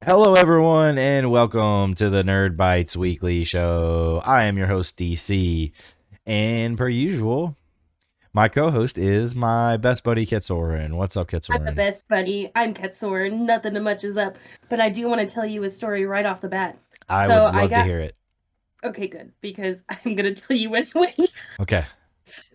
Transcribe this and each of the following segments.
Hello, everyone, and welcome to the Nerd Bites Weekly Show. I am your host, DC, and per usual, my co-host is my best buddy, Kitsorin. What's up, I'm the Kitsorin? best buddy. I'm Ketsoren. Nothing much is up, but I do want to tell you a story right off the bat. I would So I love to got hear it. okay, good, because I'm gonna tell you anyway. Okay.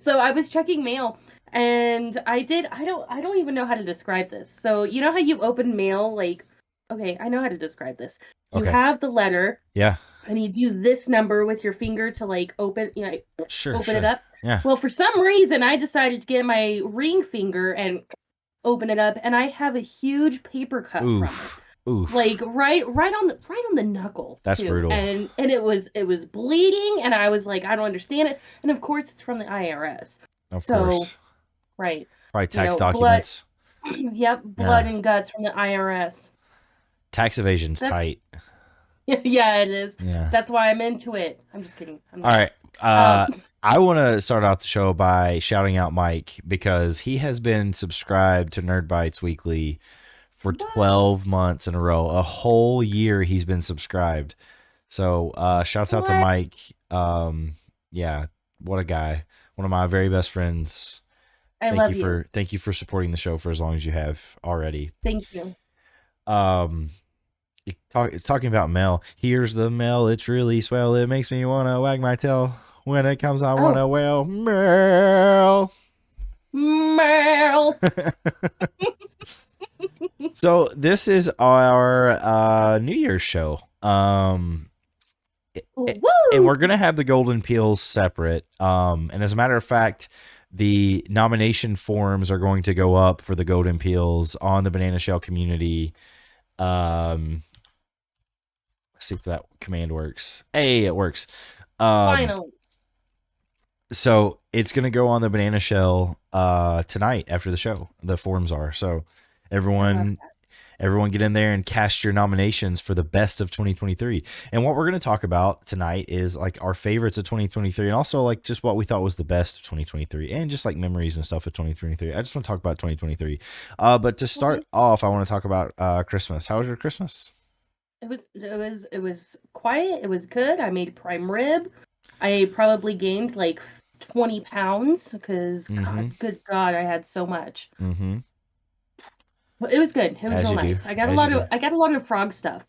So I was checking mail, and I don't even know how to describe this. So you know how you open mail like, okay, I know how to describe this. You Okay. have the letter, Yeah. and you do this number with your finger to like Sure. open it Sure. up. Yeah. Well, for some reason, I decided to get my ring finger and open it up, and I have a huge paper cut from it, Oof. Oof. like right on the knuckle That's too, brutal. and it was bleeding, and I was like, I don't understand it, and of course it's from the IRS. Of So course. right, Probably tax blood. documents. Yep, blood Yeah. and guts from the IRS. Tax evasion's That's tight. yeah, it is. Yeah. That's why I'm into it. I'm just kidding. I'm All not. right. Um, I want to start off the show by shouting out Mike because he has been subscribed to Nerd Bites Weekly for 12 months in a row. A whole year he's been subscribed. So shouts out to what? Mike. Yeah, what a guy. One of my very best friends. I love you. Thank you for supporting the show for as long as you have already. Thank you. Um it's talking about mail. Here's the mail. It's really swell. It makes me want to wag my tail. When it comes, I want Oh, to wail. Mail. Merle. So this is our New Year's show. And Woo! we're gonna have the golden peels separate. And as a matter of fact, the nomination forms are going to go up for the golden peels on the Banana Shell community. Let's see if that command works. Hey, it works. Finally. So it's gonna go on the Banana Shell tonight after the show. The forms are so I love everyone that. everyone get in there and cast your nominations for the best of 2023. And what we're going to talk about tonight is like our favorites of 2023 and also like just what we thought was the best of 2023 and just like memories and stuff of 2023. I just want to talk about 2023. But to Okay. start off, I want to talk about Christmas. How was your Christmas? It was quiet. It was good. I made prime rib. I probably gained like 20 pounds because Mm-hmm. good God, I had so much. Mm-hmm. But it was good. It was As real you do. nice. I got a As you lot do. of I got a lot of frog stuff.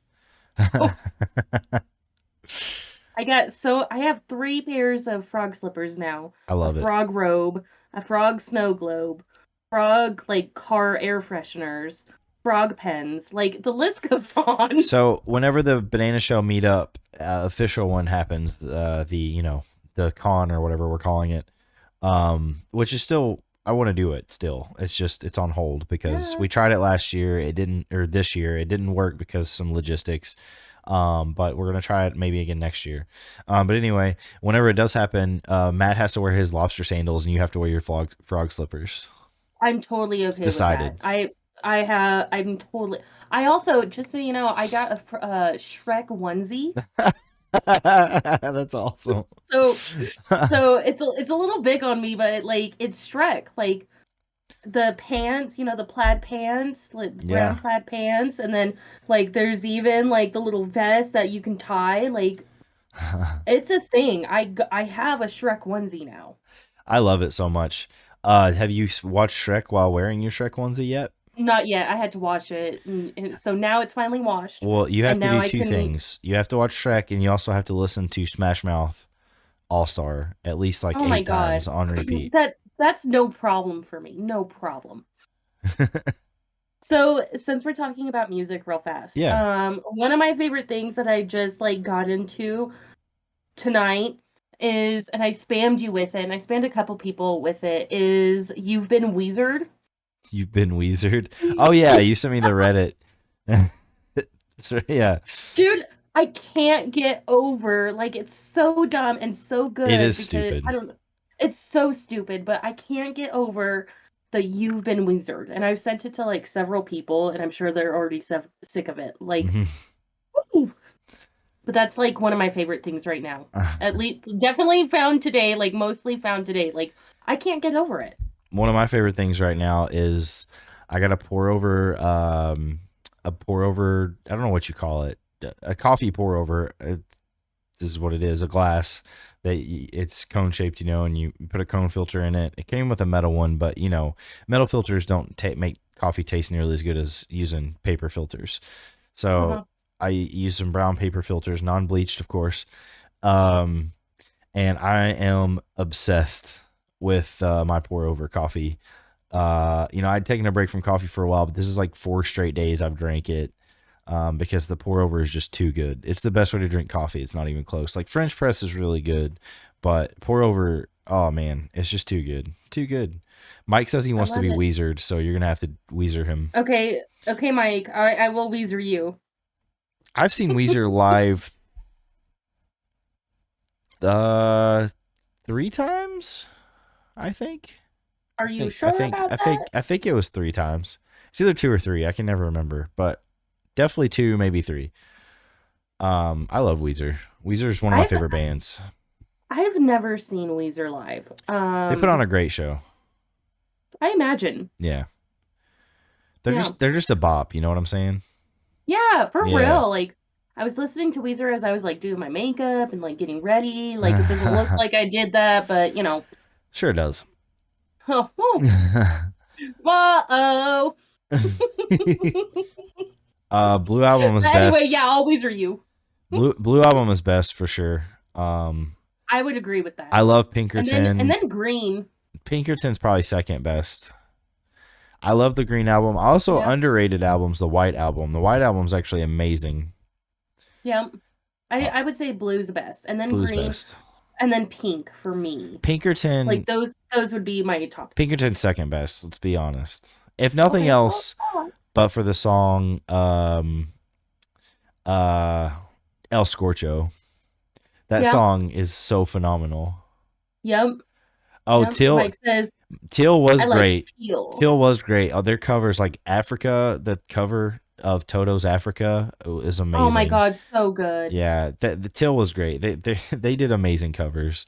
So I have 3 pairs of frog slippers now. I A love it. frog robe, a frog snow globe, frog like car air fresheners, frog pens. Like the list goes on. So whenever the Banana Shell meetup official one happens, the con or whatever we're calling it, which is still I want to do it still. It's just it's on hold because Yeah. we tried it last year, it didn't, or this year it didn't work because some logistics. But we're gonna try it maybe again next year. But anyway, whenever it does happen, Matt has to wear his lobster sandals and you have to wear your frog slippers. I'm totally It's okay with that. decided. I'm totally. I also, just so you know, I got a Shrek onesie. That's awesome. So so it's a little big on me, but like it's Shrek. Like the pants, the plaid pants, like brown Yeah. plaid pants, and then like there's even like the little vest that you can tie. Like it's a thing. I have a Shrek onesie now. I love it so much. Have you watched Shrek while wearing your Shrek onesie yet? Not yet. I had to wash it, and so now it's finally washed, Well, you have and to now do I two can. things. You have to watch Shrek, and you also have to listen to Smash Mouth All Star at least like Oh my 8 times god. on repeat. That's no problem for me. No problem. So, since we're talking about music real fast, Yeah. one of my favorite things that I just like got into tonight is, and I spammed you with it, and I spammed a couple people with it, is You've Been Weezered. You've been Weezered. Oh yeah, you sent me the Reddit. So, yeah, Dude, I can't get over, like, it's so dumb and so it good is because stupid. I don't know. It's so stupid, but I can't get over the You've Been Weezered. And I've sent it to like several people, and I'm sure they're already sick of it. Like, Mhm. woo! But that's like one of my favorite things right now. At least, definitely found today, like, mostly found today. Like, I can't get over it. One of my favorite things right now is I got to pour over a pour over. I don't know what you call it. A coffee pour over. This is what it is. A glass that it's cone shaped, and you put a cone filter in it. It came with a metal one, but metal filters don't make coffee taste nearly as good as using paper filters. So Uh-huh. I use some brown paper filters, non-bleached, of course. Um, and I am obsessed with my pour over coffee. I'd taken a break from coffee for a while, but this is like 4 straight days I've drank it. Because the pour over is just too good. It's the best way to drink coffee. It's not even close. Like French press is really good, but pour over, oh man, it's just too good. Too good. Mike says he I wants to love be it. Weezered, so you're gonna have to Weezer him. Okay, okay, Mike. I will Weezer you. I've seen Weezer live 3 times, I think. Are you sure about that? I think it was 3 times. It's either 2 or 3. I can never remember, but definitely 2, maybe 3. I love Weezer. Weezer is one of my I've favorite bands. I've never seen Weezer live. They put on a great show. I imagine. Yeah. Yeah. They're just a bop, you know what I'm saying? Yeah, for Yeah. real. Like, I was listening to Weezer as I was like doing my makeup and like getting ready. Like, it doesn't look like I did that, but Sure does. Oh, whoa. Blue Album is Anyway, best. yeah, I'll Weezer you. Blue Album is best for sure. I would agree with I that. love And Pinkerton. then Green. Pinkerton's probably second best. I love the Green Album. I also Yeah. underrated albums, the White Album. The White Album's actually amazing. Yeah. I would say Blue's best. And then Blue's Green. best. And then Pink for me. Pinkerton. Like those would be my top. Pinkerton's second best, let's be honest. If nothing Okay. else, but for the song El Scorcho. That song is so phenomenal. Yep. Oh, yep. Teal. Mike says, Teal was great. Teal. Teal was great. Oh, their covers like Africa, the cover of Toto's Africa is amazing. Oh my god, so good. Yeah, the Teal was great. They did amazing covers.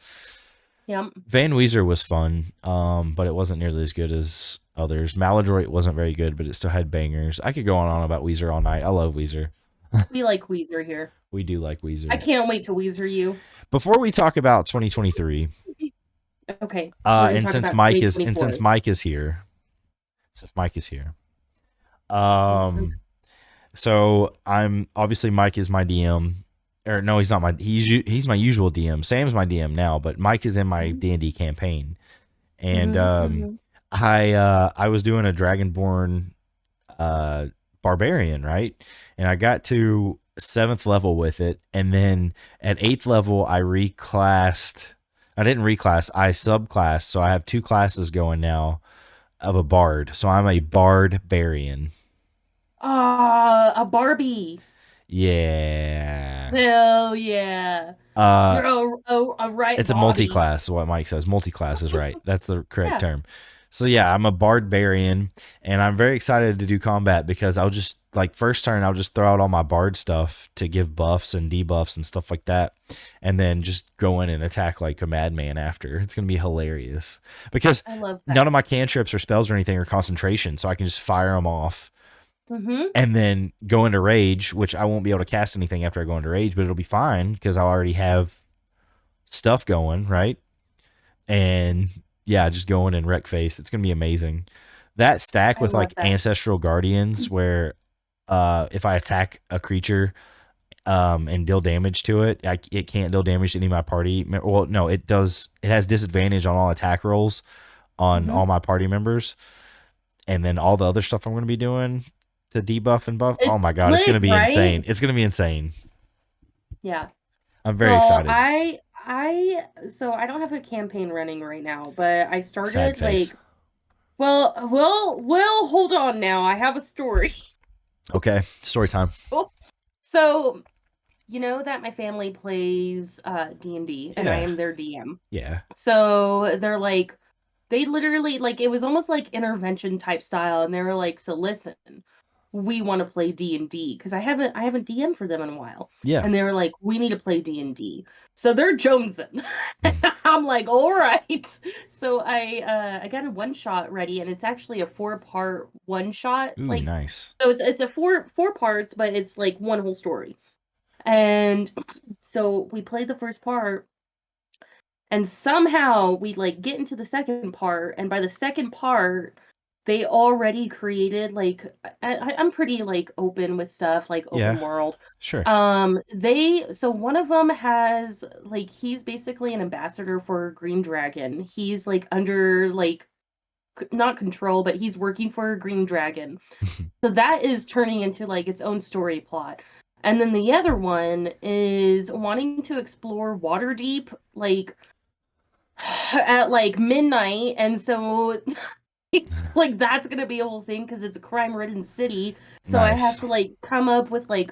Yep. Van Weezer was fun, but it wasn't nearly as good as others. Maladroit wasn't very good, but it still had bangers. I could go on about Weezer all night. I love Weezer. We like Weezer here. We do like Weezer. I can't wait to Weezer you. Before we talk about 2023, okay. And since Mike is here, since Mike is here, so I'm obviously Mike is my DM, or no, he's not my he's my usual DM. Sam's my DM now, but Mike is in my D&D campaign, and I was doing a Dragonborn barbarian, right, and I got to 7th level with it, and then at 8th level I reclassed. I didn't reclass, I subclassed, so I have 2 classes going now of a bard. So I'm a barbarian. A Barbie. Yeah. Hell yeah. You're a right. It's body. a multi-class, what Mike says. Multi-class is right. That's the correct term. So yeah, I'm a barbarian, and I'm very excited to do combat because I'll just like first turn I'll just throw out all my bard stuff to give buffs and debuffs and stuff like that, and then just go in and attack like a madman after. It's gonna be hilarious because none of my cantrips or spells or anything are concentration, so I can just fire them off. And then go into rage, which I won't be able to cast anything after I go into rage, but it'll be fine because I already have stuff going, right? And yeah, just go in and wreck face. It's gonna be amazing. That stack with like Ancestral Guardians, where if I attack a creature and deal damage to it, it can't deal damage to any of my party. Well, no, it does. It has disadvantage on all attack rolls on all my party members, and then all the other stuff I'm going to be doing to debuff and buff. Oh my god, it's going to be insane. It's going to be insane. Yeah, I'm very excited. So I don't have a campaign running right now, but I started like. Well, hold on now. I have a story. Okay, story time. So, you know that my family plays D&D, and I am their DM. Yeah. So they're like, they literally like it was almost like intervention type style, and they were like, so listen, we want to play D&D because I haven't DM'd for them in a while. Yeah. And they were like, we need to play D&D. So they're jonesing. I'm like, all right. So I got a one shot ready, and it's actually a 4-part one shot. Ooh, Like, nice. so it's a four parts, but it's like one whole story. And so we played the first part, and somehow we like get into the second part, and by the second part they already created like I'm pretty like open with stuff like open Yeah, world. sure. So one of them has like he's basically an ambassador for Green Dragon. He's like under like not control, but he's working for a Green Dragon. So that is turning into like its own story plot. And then the other one is wanting to explore Waterdeep like at like midnight, and so like that's gonna be a whole thing because it's a crime-ridden city. So I have Nice. to like come up with like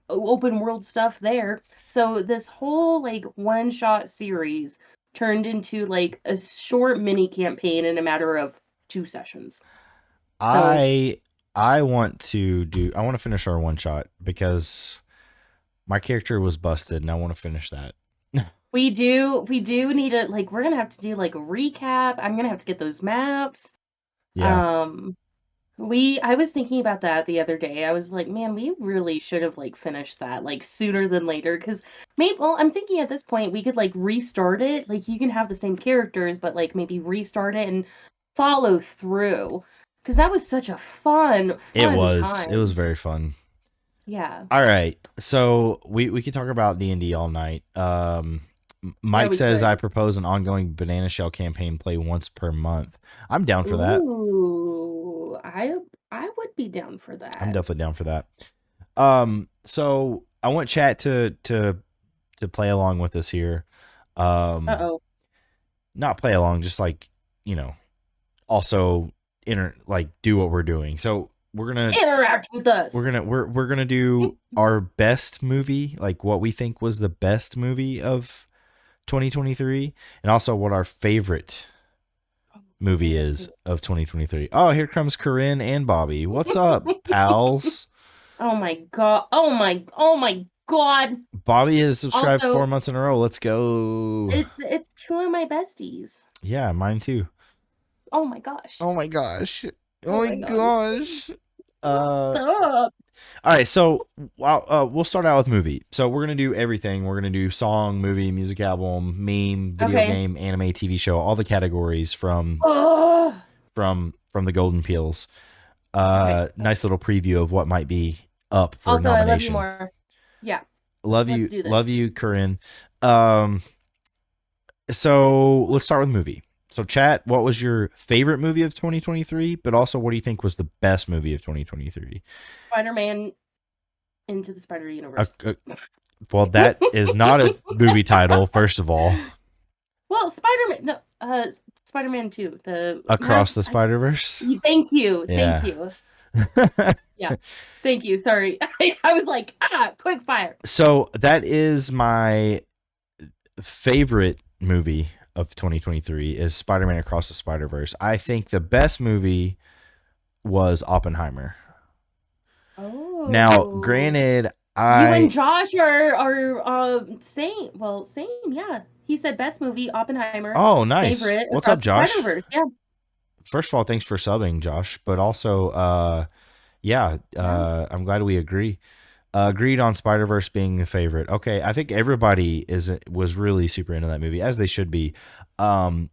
open world stuff there. So this whole like one-shot series turned into like a short mini campaign in a matter of 2 sessions. So I want to finish our one shot because my character was busted and I want to finish that. we do need to like we're gonna have to do like a recap. I'm gonna have to get those maps. Yeah. Um I was thinking about that the other day. I was like, man, we really should have like finished that like sooner than later because maybe well, I'm thinking at this point we could like restart it. Like you can have the same characters, but like maybe restart it and follow through. Because that was such a fun, It fun was. It was time. very fun. Yeah. All right. So we could talk about D&D all night. Yeah, Mike we says I could. propose an ongoing Banana Shell campaign play once per month. I'm down for that. Ooh, I would be down for I'm that. definitely down for that. So I want chat to play along with us here. Um, Uh-oh. Not play along, just like, you know, also like do what we're doing. So Interact with us. we're gonna do our best movie, like what we think was the best movie of 2023, and also what our favorite movie is of 2023. Oh, here comes Corinne and Bobby. What's up, pals? Oh my god. Oh my god. Bobby has subscribed Also, 4 months in a row. Let's go. it's two of my besties. Yeah, mine too. Oh my gosh. Oh my gosh. Oh Oh my my god. gosh. Uh, Stop. all right, so we'll start out with movie. So we're gonna do everything. We're gonna do song, movie, music album, meme, video Okay. game, anime, TV show, all the categories Oh. from the Golden Peels. Okay. Nice little preview of what might be up for Also, I love you nomination. more. Yeah. Let's do this. Love you, Corinne. Um, so let's start with movie. So, chat, what was your favorite movie of 2023? But also, what do you think was the best movie of 2023? Spider-Man Into the Spider-Universe. Well, that is not a movie title, first of all. Well, Spider-Man. No, Spider-Man 2. Across the Spider-Verse. Thank you. Yeah. Thank you. Yeah. Thank you. Sorry. I was like, quick fire. So that is my favorite movie of 2023 is Spider-Man Across the Spider-Verse. I think the best movie was Oppenheimer. Oh. Now, granted, you and Josh are same. Well, same. Yeah. He said best movie Oppenheimer. Oh, nice. Favorite. What's up, Josh? Spider-Verse. Yeah. First of all, thanks for subbing, Josh. But also, I'm glad we agree. Agreed on Spider-Verse being the favorite. Okay, I think everybody was really super into that movie, as they should be. I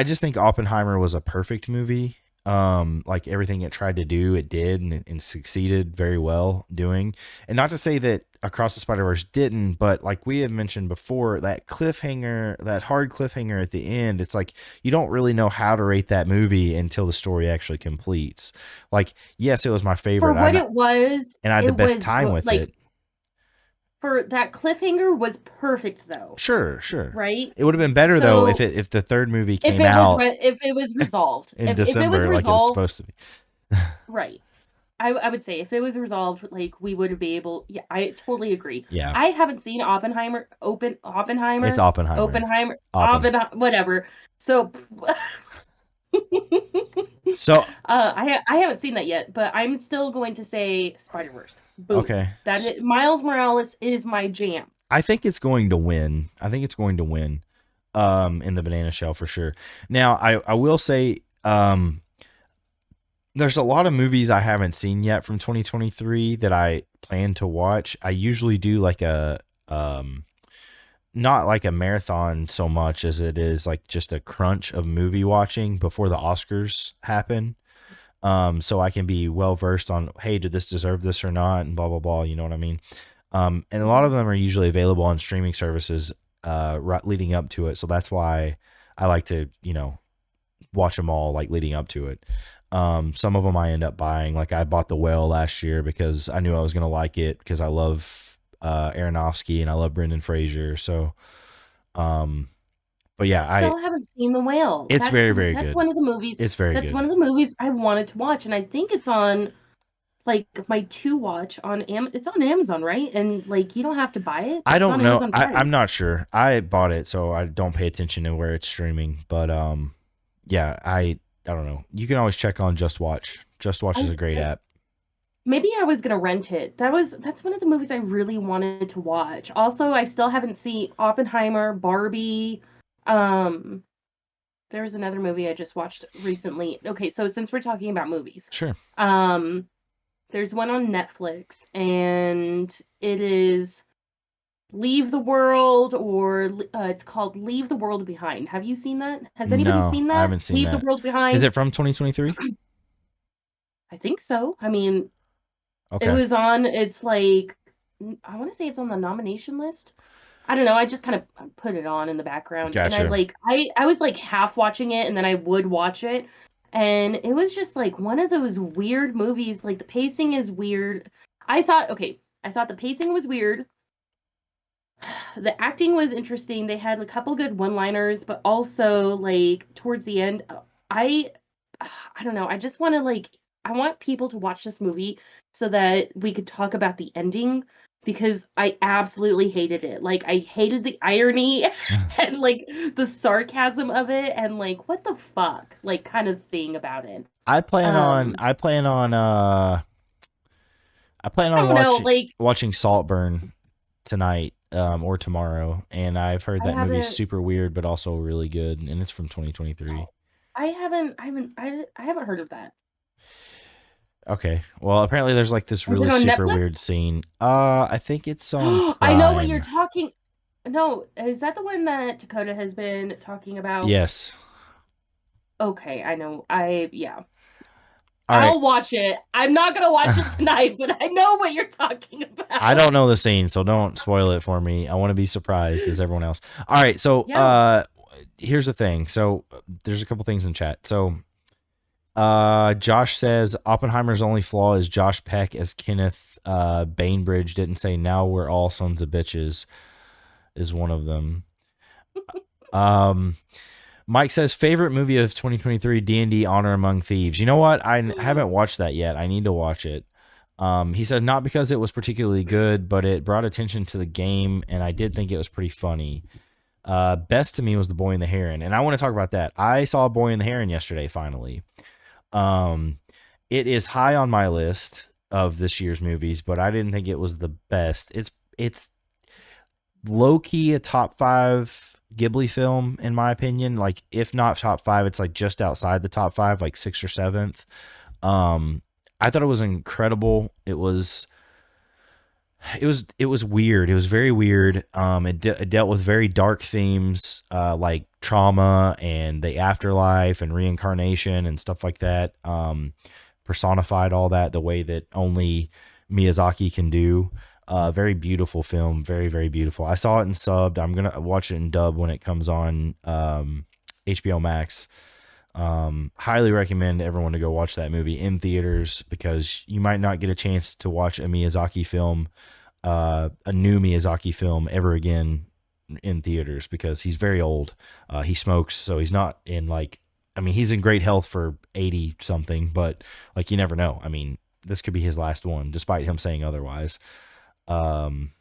just think Oppenheimer was a perfect movie. Like everything it tried to do, it did, and succeeded very well doing. And not to say that Across the Spider-Verse didn't, but like we have mentioned before, that cliffhanger, that hard cliffhanger at the end, it's like you don't really know how to rate that movie until the story actually completes. Like, yes, it was my favorite. For what it was, and I had the best time with it. For that cliffhanger was perfect, though. Sure. Right? It would have been better though if the third movie came out if it was resolved in December, if it was resolved, like it was supposed to be. Right. I would say if it was resolved, like we would be able. Yeah, I totally agree. Yeah. I haven't seen Oppenheimer. It's Oppenheimer. Whatever. So So I haven't seen that yet, but I'm still going to say Spider Verse. Boom. okay, Miles Morales is my jam. I think it's going to win. I think it's going to win in the banana shell for sure. Now, I will say there's a lot of movies I haven't seen yet from 2023 that I plan to watch. I usually do like a not like a marathon so much as it is like just a crunch of movie watching before the Oscars happen. So I can be well versed on, hey, did this deserve this or not, and blah blah blah. You know what I mean? And a lot of them are usually available on streaming services right leading up to it. So that's why I like to, watch them all like leading up to it. Some of them I end up buying. Like I bought The Whale last year because I knew I was gonna like it because I love Aronofsky and I love Brendan Fraser. So, um, but yeah, Still haven't seen The Whale. it's very very That's good. one of the movies. It's very That's good. one of the movies I wanted to watch, and I think it's on like my to watch on it's on Amazon, right? And like you don't have to buy it. I It's don't on know. Amazon Prime. I'm not sure. I bought it, so I don't pay attention to where it's streaming. But yeah, I don't know. You can always check on Just Watch. Just Watch is a great I app. maybe I was gonna rent it. That's one of the movies I really wanted to watch. Also, I still haven't seen Oppenheimer, Barbie. Um, there was another movie I just watched recently. Okay, so since we're talking about movies, Sure. um, there's one on Netflix, and it is Leave the World, or it's called Leave the World Behind. Have you seen that? Has anybody No, seen I that? haven't seen Leave the that. World Is Behind? it from 2023? I think so. I mean, it Okay. was on, it's like, I want to say it's on the nomination list. I don't know. I just kind of put it on in the background, and Gotcha. I was like half watching it, and then I would watch it, and it was just like one of those weird movies. Like the pacing is weird. I thought the pacing was weird. The acting was interesting. They had a couple good one-liners, but also like towards the end, I I don't know. I just want to like I want people to watch this movie so that we could talk about the ending because I absolutely hated it. Like I hated the irony and like the sarcasm of it and like what the fuck like kind of thing about it. Um I plan I on don't know, like watching Saltburn tonight or tomorrow, and I've heard I that movie's haven't super weird but also really good, and it's from 2023. I haven't heard of that. Okay. Well, apparently there's like this Is it really on super Netflix? weird scene. I think it's on I know what you're Prime. talking. No, is that the one that Dakota has been talking about? Yes. Okay, I know. Yeah. All right. I'll watch it. I'm not gonna watch it tonight, but I know what you're talking I about. don't know the scene, so don't spoil it for me. I want to be surprised as everyone else. All right, so Yeah. here's the thing. So there's a couple things in chat. So Josh says Oppenheimer's only flaw is Josh Peck as Kenneth Bainbridge didn't say now we're all sons of bitches is one of them. Um Mike says favorite movie of 2023 D&D Honor Among Thieves. You know what? I haven't watched that yet. I need to watch it. He said not because it was particularly good, but it brought attention to the game, and I did think it was pretty funny. Best to me was The Boy and the Heron, and I want to talk about that. I saw Boy and the Heron yesterday, finally. Um, it is high on my list of this year's movies, but I didn't think it was the best. It's low key a top five Ghibli film in my opinion. Like if not top five, it's like just outside the top five, like sixth or seventh. I thought it was incredible. It was weird. It was very weird. It dealt with very dark themes, like trauma and the afterlife and reincarnation and stuff like that. Personified all that the way that only Miyazaki can do. Very beautiful film, very very beautiful. I saw it in subbed. I'm gonna watch it in dub when it comes on HBO Max. Highly recommend everyone to go watch that movie in theaters because you might not get a chance to watch a Miyazaki film, a new Miyazaki film ever again in theaters because he's very old. He smokes, so he's not in like, I mean, he's in great health for 80 something, but like you never know. I mean, this could be his last one, despite him saying otherwise. Um,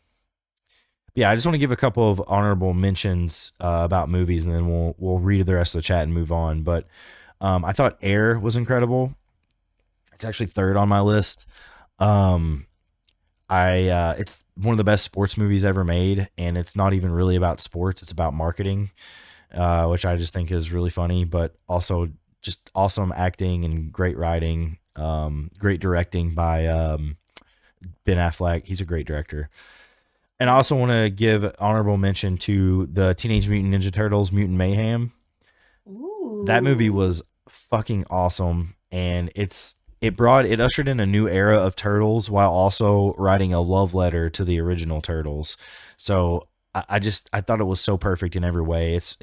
yeah, I just want to give a couple of honorable mentions about movies, and then we'll read the rest of the chat and move on. But I thought Air was incredible. It's actually third on my list. Um, it's one of the best sports movies ever made, and it's not even really about sports. It's about marketing, which I just think is really funny, but also just awesome acting and great writing. Great directing by Ben Affleck. He's a great director. And I also want to give honorable mention to the Teenage Mutant Ninja Turtles Mutant Mayhem. That movie Ooh. was fucking awesome, and it ushered in a new era of turtles while also writing a love letter to the original turtles. So I thought it was so perfect in every way. It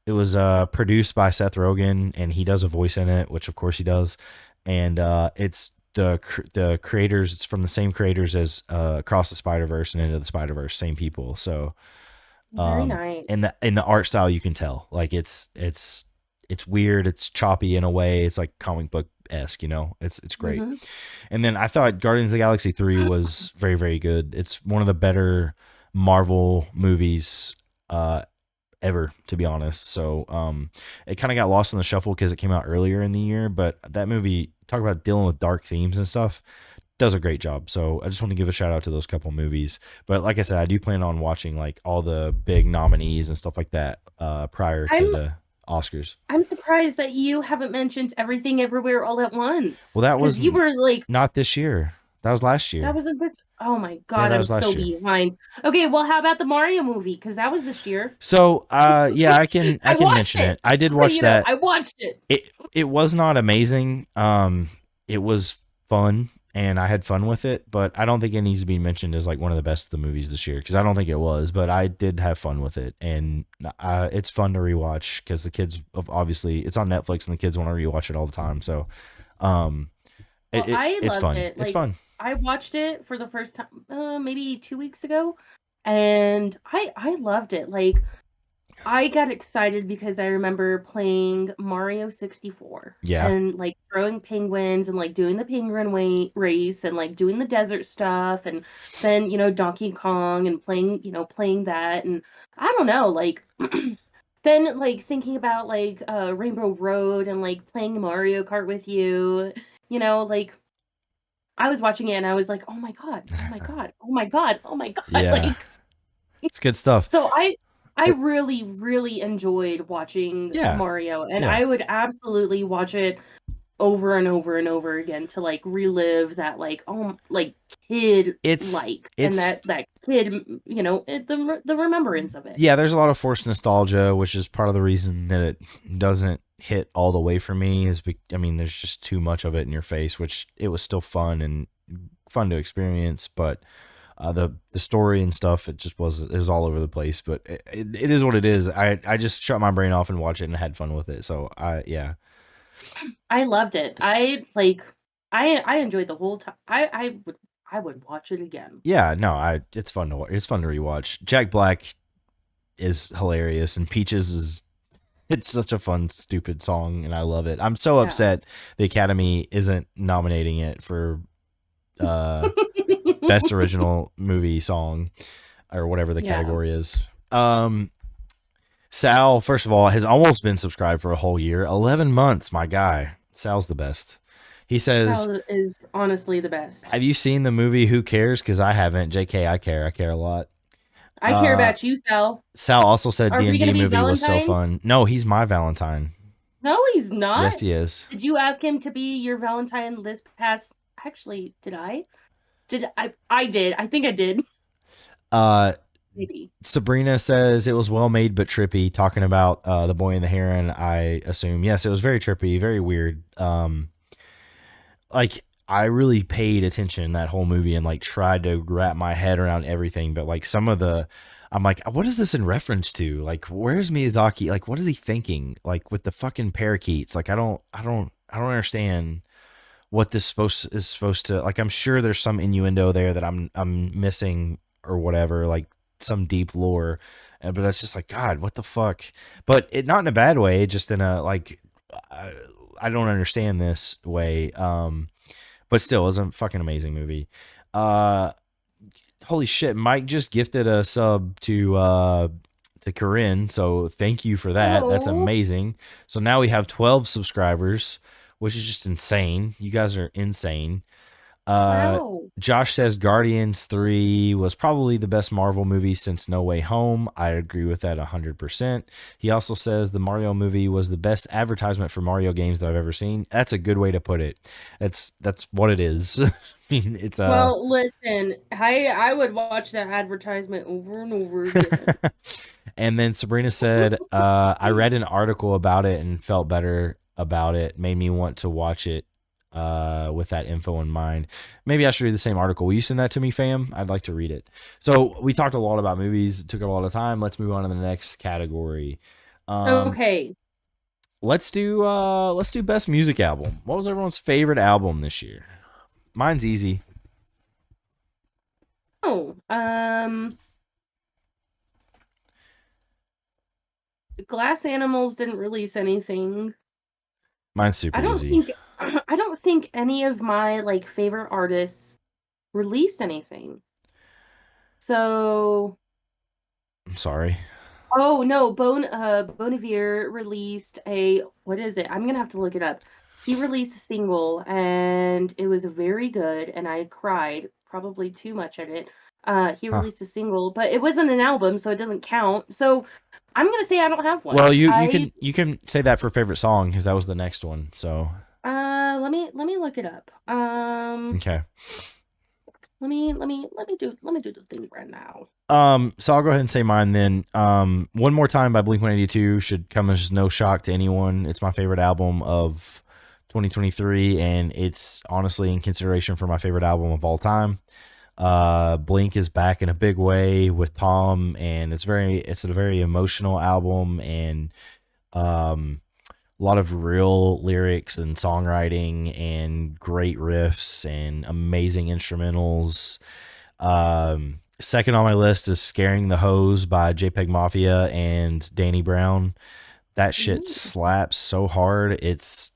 was produced by Seth Rogen, and he does a voice in it, which of course he does. And it's the creators. It's from the same creators as Across the Spider Verse and Into the Spider Verse, same people. So Very nice. in the art style, you can tell like it's weird. It's choppy in a way. It's like comic book esque. You know, it's great. Hmm. And then I thought Guardians of the Galaxy 3 was very, very good. It's one of the better Marvel movies ever, to be honest. So it kind of got lost in the shuffle because it came out earlier in the year. But that movie, talk about dealing with dark themes and stuff, does a great job. So I just want to give a shout out to those couple movies. But like I said, I do plan on watching like all the big nominees and stuff like that prior to I'm the Oscars. I'm surprised that you haven't mentioned Everything Everywhere All at Once Well, that because was you were like, not this year. That was last that year. wasn't this. Oh my Yeah, God, that I'm was so last year. behind. Okay, well, how about the Mario movie? Because that was this year. So, yeah, I I can watched mention it. it. I did Just so watch you know, that. I watched it. It was not amazing. It was fun and I had fun with it, but I don't think it needs to be mentioned as like one of the best of the movies this year because I don't think it was, but I did have fun with it and it's fun to rewatch because the kids obviously it's on Netflix and the kids want to rewatch it all the time. So, um, Well, I it's loved fun. it. It's Like, fun. I watched it for the first time, maybe 2 weeks ago, and I loved it. Like, I got excited because I remember playing Mario 64 Yeah. and like throwing penguins and like doing the penguin race and like doing the desert stuff and then Donkey Kong and playing that and I don't know like then like thinking about like Rainbow Road and like playing Mario Kart with you, like I was watching it and I was like, "Oh my god. Oh my god. Oh my god. Oh my god." Yeah. Like It's good stuff. so I It, really, really enjoyed watching yeah. Mario, and Yeah. I would absolutely watch it over and over and over again to like relive that like kid It's like and it's that kid the remembrance of it. yeah, there's a lot of forced nostalgia, which is part of the reason that it doesn't hit all the way for me. I mean, there's just too much of it in your face, which it was still fun and fun to experience, but the story and stuff, it was all over the place. But it is what it is. I just shut my brain off and watched it and had fun with it. So yeah. I loved it. I enjoyed the whole time. I would watch it again. Yeah, no, it's fun to watch. It's fun to rewatch. Jack Black is hilarious, and Peaches is it's such a fun, stupid song, and I love it. I'm so Yeah. upset the Academy isn't nominating it for best original movie song or whatever the Yeah. category is. Sal, first of all, has almost been subscribed for a whole year. 11 months, my guy. Sal's the best. He says, Sal is honestly the best. have you seen the movie Who Cares? Because I haven't. JK, I care. I care a lot. I care about you, Sal. Sal also said Are we D&D gonna be movie was so Valentine? fun. No, he's my Valentine. No, he's not. Yes, he is. Did you ask him to be your Valentine this past? Actually, did I? Did I? I did. I think I did. Maybe. Sabrina says it was well made but trippy. Talking about the boy and the heron, I assume yes, it was very trippy, very weird. Like I really paid attention in that whole movie and like tried to wrap my head around everything, but like some of the I'm like, what is this in reference to? Like, where's Miyazaki? Like, what is he thinking? Like with the fucking parakeets? Like, I don't understand what this is supposed to. Like, I'm sure there's some innuendo there that I'm missing or whatever. Like some deep lore, but it's just like, God, what the fuck? But it not in a bad way, just in a like, I, I don't understand this way. But still, it was a fucking amazing movie. Holy shit, Mike just gifted a sub to to Corinne. So thank you for that. That's Oh, amazing. So now we have 12 subscribers, which is just insane. You guys are insane. Uh, wow. Josh says Guardians 3 was probably the best Marvel movie since No Way Home. I agree with that 100%. He also says the Mario movie was the best advertisement for Mario games that I've ever seen. That's a good way to put it. That's what it is. I mean, it's Well, listen, I would watch that advertisement over and over again. and then Sabrina said, I read an article about it and felt better about it. Made me want to watch it with that info in mind. Maybe I should read the same article. Will you send that to me, fam? I'd like to read it. So we talked a lot about movies. It took a lot of time. Let's move on to the next category. Um, Okay. let's do best music album. What was everyone's favorite album this year? Mine's easy. Oh, Glass Animals didn't release anything. Mine's super I don't easy. think I don't think any of my like favorite artists released anything. So, I'm sorry. oh no, Bon Iver released a what is it? I'm gonna have to look it up. He released a single and it was very good and I cried probably too much at it. He Huh. released a single, but it wasn't an album, so it doesn't count. So I'm gonna say I don't have Well, one. you I can you can say that for favorite song because that was the next one. So let me look it up. okay. Let me do the thing right now. So I'll go ahead and say mine then. One More Time by Blink 182 should come as no shock to anyone. It's my favorite album of 2023, and it's honestly in consideration for my favorite album of all time. Blink is back in a big way with Tom, and it's a very emotional album, and um, a lot of real lyrics and songwriting and great riffs and amazing instrumentals. Second on my list is Scaring the Hose by JPEG Mafia and Danny Brown. That shit Ooh. slaps so hard. It's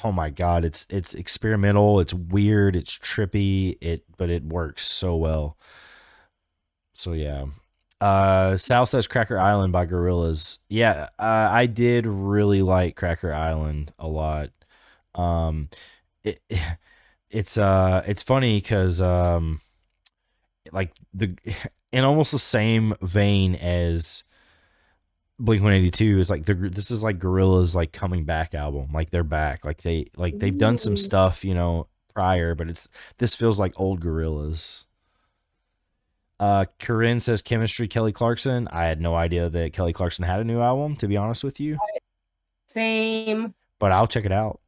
oh my god, it's experimental, it's weird, it's trippy, but it works so well. So yeah. Sal says Cracker Island by Gorillaz. Yeah, I did really like Cracker Island a lot. Um, it, it's funny because like the in almost the same vein as Blink 182 is like this is like Gorillaz like coming back album. Like they're back. They've done some Ooh. stuff, prior, but this feels like old Gorillaz. Corinne says Chemistry Kelly Clarkson. I had no idea that Kelly Clarkson had a new album, to be honest with you, Same. but I'll check it out.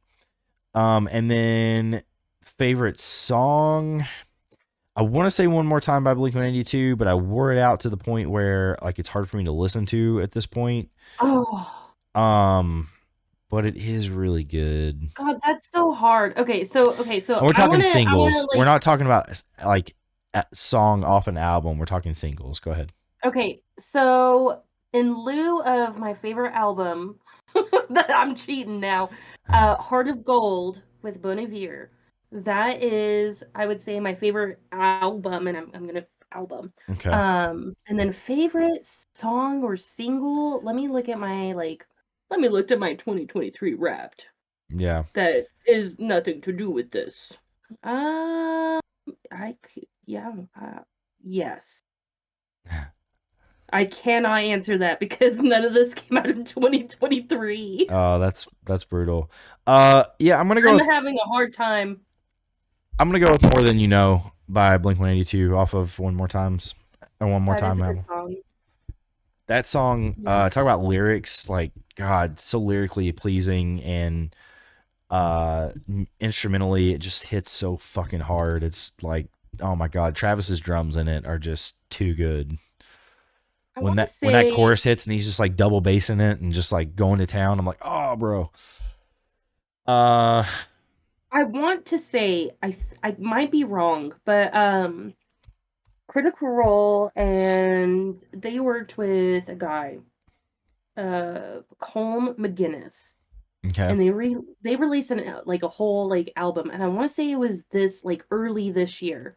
And then favorite song. I want to say One More Time by Blink 182, but I wore it out to the point where like it's hard for me to listen to at this point. Oh Um, but it is really good. And God, that's so hard. Okay, so we're I talking wanna I wanna singles. We're like not talking about like a song off an album. We're talking singles. Go ahead. okay, so in lieu of my favorite album, that I'm cheating now, Heart of Gold with Bon Iver. That is, I would say, my favorite album, and I'm gonna album. Okay. And then favorite song or single. Let me look at my 2023 Wrapped. Yeah. That is nothing to do with this. Yeah, yes. I cannot answer that because none of this came out in 2023. Oh, that's brutal. Yeah, I'm having a hard time. I'm gonna go with More Than You Know by Blink 182 off of One More Times or One More That is Time a good album. song. That song, Yeah. talk about lyrics, like God, so lyrically pleasing and instrumentally it just hits so fucking hard. It's like, oh my God, Travis's drums in it are just too good. I When want to that say chorus hits and he's just like double bassing it and just like going to town, I'm like, oh, bro. Uh, I might be wrong, but Critical Role and they worked with a guy, Colm McGinnis, okay. and they released an like a whole like album, and I want to say it was this like early this year.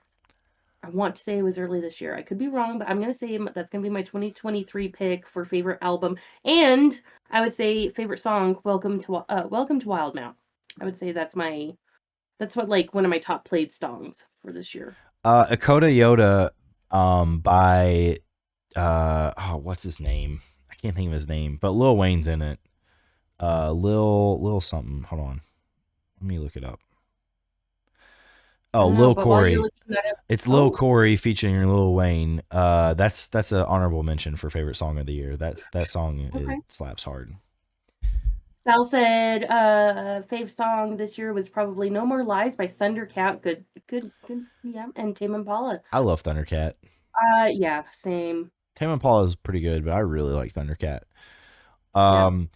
I want to say it was early this year. I could be wrong, but I'm gonna say that's gonna be my 2023 pick for favorite album, and I would say favorite song. Welcome to Wildmount. I would say that's what like one of my top played songs for this year. Akota Yoda, by what's his name? I can't think of his name, but Lil Wayne's in it. Lil something. Hold on, let me look it up. I Oh, don't know, Lil but while you're Corey. looking that up, It's Lil oh, Corey featuring Lil Wayne. That's an honorable mention for favorite song of the year. That song it okay. slaps hard. Sal said, fave song this year was probably "No More Lies" by Thundercat. Good, yeah, and Tame Impala. I love Thundercat. Yeah, same. Tame Impala is pretty good, but I really like Thundercat. Yeah. Um,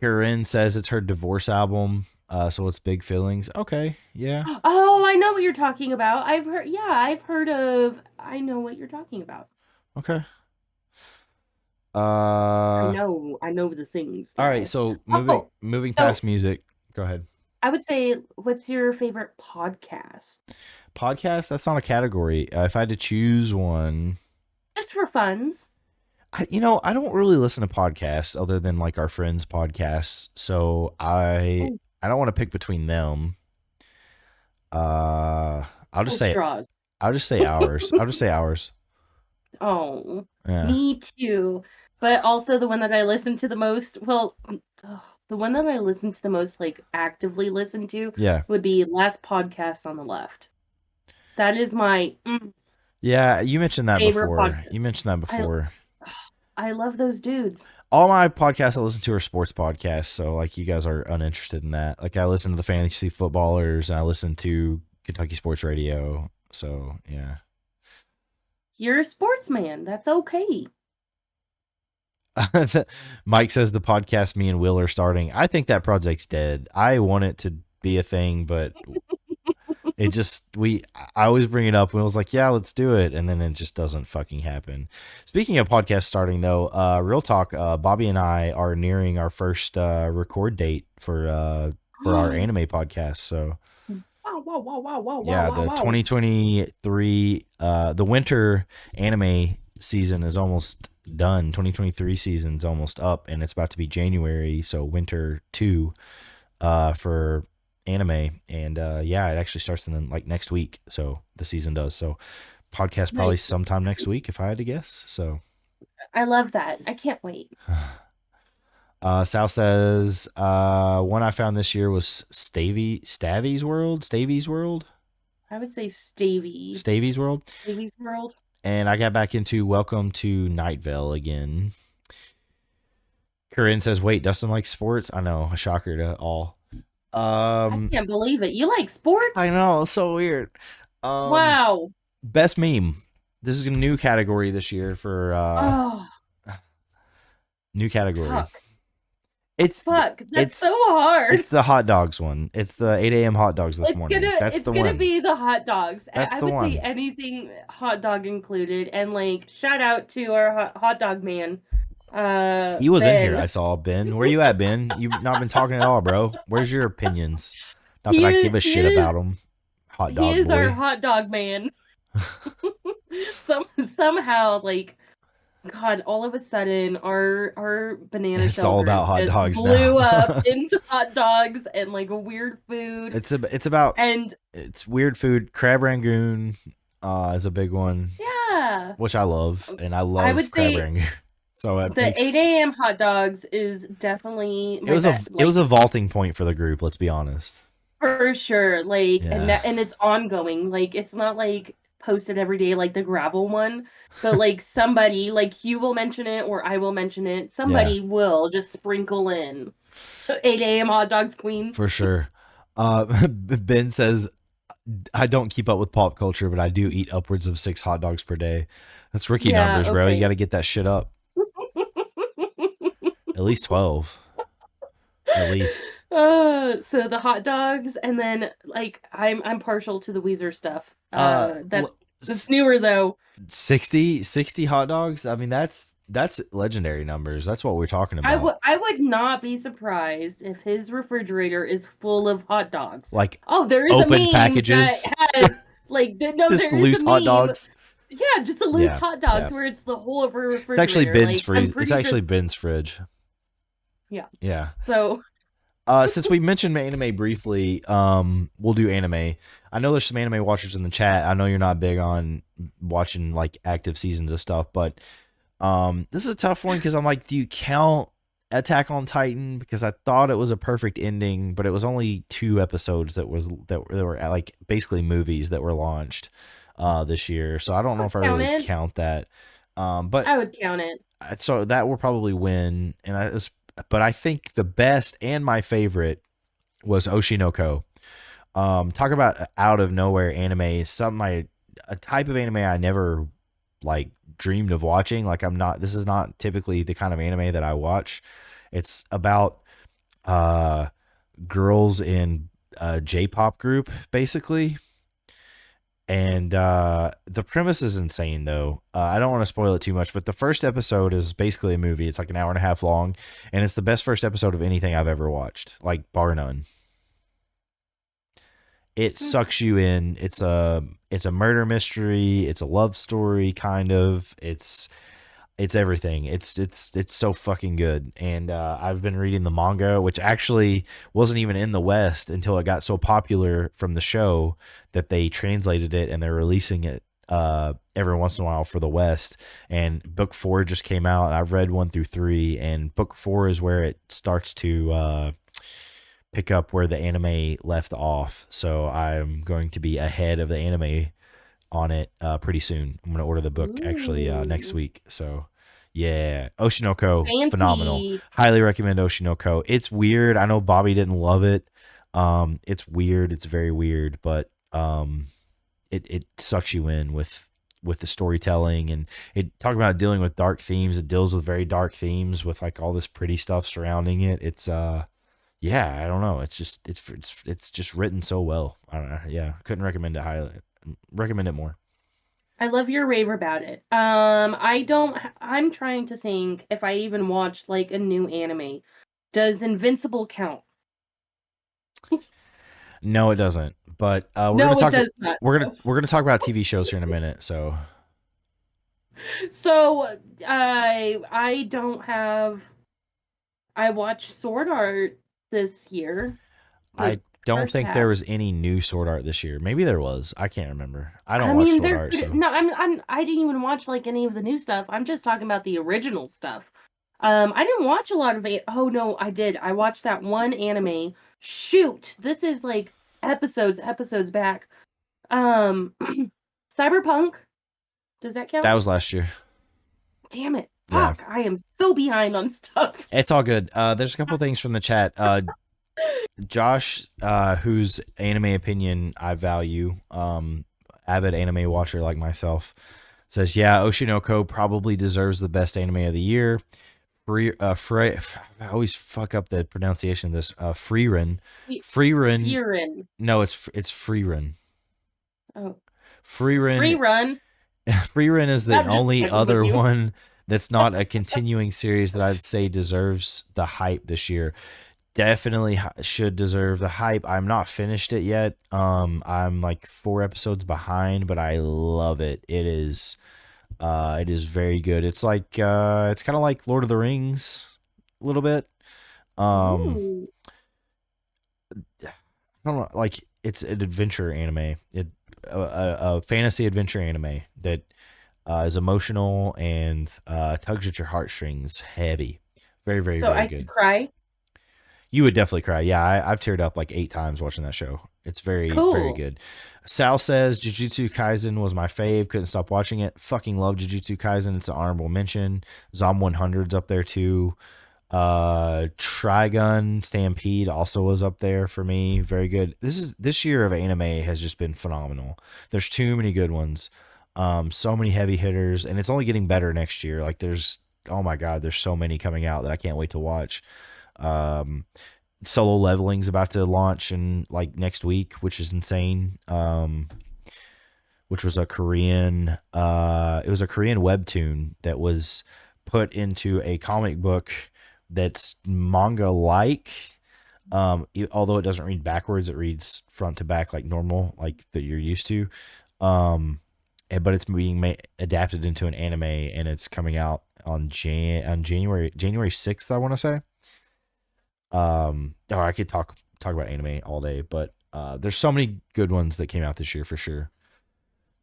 Karen says it's her divorce album. So it's Big Feelings. Okay, yeah, Oh, I know what you're talking about. I've heard. Yeah, I've heard of. I know what you're talking about. okay. I Uh, know. I know the things, all right. guy. So Oh, moving so past music. Go ahead. I would say, what's your favorite podcast? Podcast. That's not a category. If I had to choose one, Just for funs. I don't really listen to podcasts other than like our friends' podcasts. So Oh, I don't want to pick between them. Uh, I'll just oh, say straws. I'll just say ours. I'll just say ours. Oh, Yeah. me too. But also the one that I listen to the most, well, the one that I listen to the most, like actively listen to, Yeah. would be Last Podcast on the Left. That is my Yeah, you mentioned that favorite before. podcast. You mentioned that I before. I love those dudes. All my podcasts I listen to are sports podcasts, so like you guys are uninterested in that. Like I listen to the fantasy footballers and I listen to Kentucky Sports Radio. So yeah. You're a sportsman. That's okay. Mike says the podcast me and Will are starting. I think that project's dead. I want it to be a thing, but it just I always bring it up when it was like, yeah, let's do it, and then it just doesn't fucking happen. Speaking of podcast starting though, real talk, Bobby and I are nearing our first record date for our anime podcast. So Wow, wow, wow, wow, wow, wow, yeah, wow, the wow. 2023 the winter anime season is almost done. 2023 season's almost up, and it's about to be January, so winter 2 for anime. And yeah, it actually starts in like next week, so the season does. So podcast probably Nice. sometime next week if I had to guess. So I love that. I can't wait. Sal says one I found this year was Stavy's World. I would say Stavy. Stavy's World. Stavy's World. And I got back into Welcome to Night Vale again. Corinne says, wait, Dustin likes sports? I know, a shocker to all. I can't believe it. You like sports? I know, it's so weird. Wow. Best meme. This is a new category this year for Oh, new category. fuck. It's Fuck. That's it's so hard. it's the hot dogs one. It's the 8 a.m. hot dogs this morning. That's It's the gonna one. be the hot dogs. That's I the would one. say anything hot dog included, and like shout out to our hot dog man. He was in here. Ben. I saw Ben. Where you at, Ben? You've not been talking at all, bro. Where's your opinions? Not that I give a He shit is about him. Hot he dog is our boy. hot dog man. Somehow like God, all of a sudden our banana It's all shelter about hot just dogs blew now. up into hot dogs and like weird food. It's about And it's weird food. Crab rangoon is a big one, yeah, which I love, and I I love would crab say rangoon. So it the makes 8 a.m. hot dogs is definitely it my was a bet. it was Like a vaulting point for the group. Let's be honest. for sure. Like Yeah. and it's ongoing. Like it's not like posted every day like the gravel one. But like somebody like you will mention it or I will mention it. Yeah, Somebody will just sprinkle in 8 a.m. hot dogs queen. for sure. Ben says I don't keep up with pop culture, but I do eat upwards of 6 hot dogs per day. That's rookie Yeah, numbers, bro. You okay. got to get that shit up. At least 12. At least. So the hot dogs, and then like I'm partial to the Weezer stuff. Uh, That's newer though. 60 hot dogs. I mean, that's legendary numbers. That's what we're talking about. I would not be surprised if his refrigerator is full of hot dogs. Like Oh, there is a open meme packages. that has Like, no, Just there is a loose hot meme. dogs. Yeah, just a loose Yeah, hot yeah. dogs where it's the whole of a It's actually refrigerator. Ben's Like, I'm freeze. It's pretty sure. actually Ben's fridge. Yeah. Yeah. So, Since we mentioned anime briefly, we'll do anime. I know there's some anime watchers in the chat. I know you're not big on watching like active seasons of stuff, but this is a tough one because I'm like, do you count Attack on Titan? Because I thought it was a perfect ending, but it was only 2 episodes that were like basically movies that were launched this year. So I don't I know would if I count really it. count that. But I would count it. so that will probably win, but I think the best and my favorite was Oshinoko. Talk about out of nowhere anime. A type of anime I never like dreamed of watching. Like this is not typically the kind of anime that I watch. It's about uh girls in a J-pop group basically. And the premise is insane though. I don't want to spoil it too much, but the first episode is basically a movie. It's like an hour and a half long, and it's the best first episode of anything I've ever watched, like bar none. It Hmm. sucks you in. It's a murder mystery. It's a love story kind of. It's everything. It's so fucking good. And I've been reading the manga, which actually wasn't even in the West until it got so popular from the show that they translated it and they're releasing it every once in a while for the West. And book 4 just came out. I've read 1 through 3, and book 4 is where it starts to pick up where the anime left off. So I'm going to be ahead of the anime on it pretty soon. I'm going to order the book actually next Ooh. week. So yeah, Oshinoko, phenomenal. Fancy. Highly recommend Oshinoko. It's weird. I know Bobby didn't love it. It's weird. It's very weird, but it sucks you in with the storytelling, and it talk about dealing with dark themes. It deals with very dark themes with like all this pretty stuff surrounding it. It's yeah, I don't know. It's just written so well. I don't know. Yeah, couldn't recommend it highly. Recommend it more. I love your rave about it. I'm trying to think if I even watched like a new anime. Does Invincible count? No, it doesn't. But No, it does not. we're gonna talk about TV shows here in a minute. So So I don't have. I watched Sword Art this year, I the don't first think there half. was any new Sword Art this year. Maybe there was. I can't remember. I don't I watch mean, Sword there Art, could so no. I didn't even watch like any of the new stuff. I'm just talking about the original stuff. I didn't watch a lot of it. Oh no, I did. I watched that one anime. Shoot, this is like episodes back. Um, Cyberpunk. Does that count? that was last year. Damn it. Yeah, Fuck, I am so behind on stuff. it's all good. There's a couple things from the chat. Josh, whose anime opinion I value, avid anime watcher like myself, says, "Yeah, Oshinoko probably deserves the best anime of the year." I always fuck up the pronunciation of this. Freerun. Furin. No, it's Freerun. Oh, free Freerun. run. Freerun is the I'm just only fucking with other you. one that's not a continuing series that I'd say deserves the hype this year. Definitely should deserve the hype. I'm not finished it yet. I'm like 4 episodes behind, but I love it. It is very good. It's like it's kind of like Lord of the Rings a little bit. Um Ooh. I don't know, like it's an adventure anime. A fantasy adventure anime that is emotional and tugs at your heartstrings heavy. Very, very, So very I could good. cry. You would definitely cry. Yeah, I've teared up like 8 times watching that show. It's very, very Cool. good. Sal says Jujutsu Kaisen was my fave. Couldn't stop watching it. Fucking love Jujutsu Kaisen. It's an honorable mention. Zom 100's up there too. Trigun Stampede also was up there for me. Very good. This year of anime has just been phenomenal. There's too many good ones. So many heavy hitters, and it's only getting better next year. Like there's oh my god, there's so many coming out that I can't wait to watch. Um, Solo Leveling's about to launch in like next week, which is insane. Which was a Korean it was a Korean webtoon that was put into a comic book that's manga like. Although it doesn't read backwards, it reads front to back like normal, like that you're used to. Um, but it's being adapted into an anime, and it's coming out on January 6th, I want to say. I could talk about anime all day, but there's so many good ones that came out this year for sure.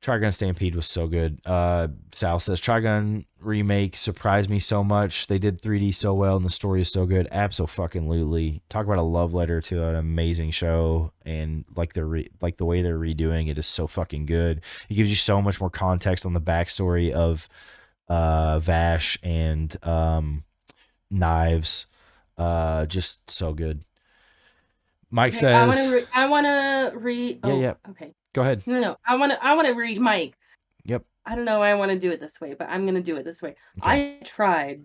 Trigun Stampede was so good. Sal says Trigun remake surprised me so much. They did 3D so well, and the story is so good. Absolutely. Talk about a love letter to an amazing show, and like the way they're redoing it is so fucking good. It gives you so much more context on the backstory of Vash and Knives. Just so good. Mike Okay, I says, want to read. yeah, Oh, yeah. okay. Go ahead. No. I want to read Mike. Yep. I don't know why I want to do it this way, but I'm going to do it this way. Okay. I tried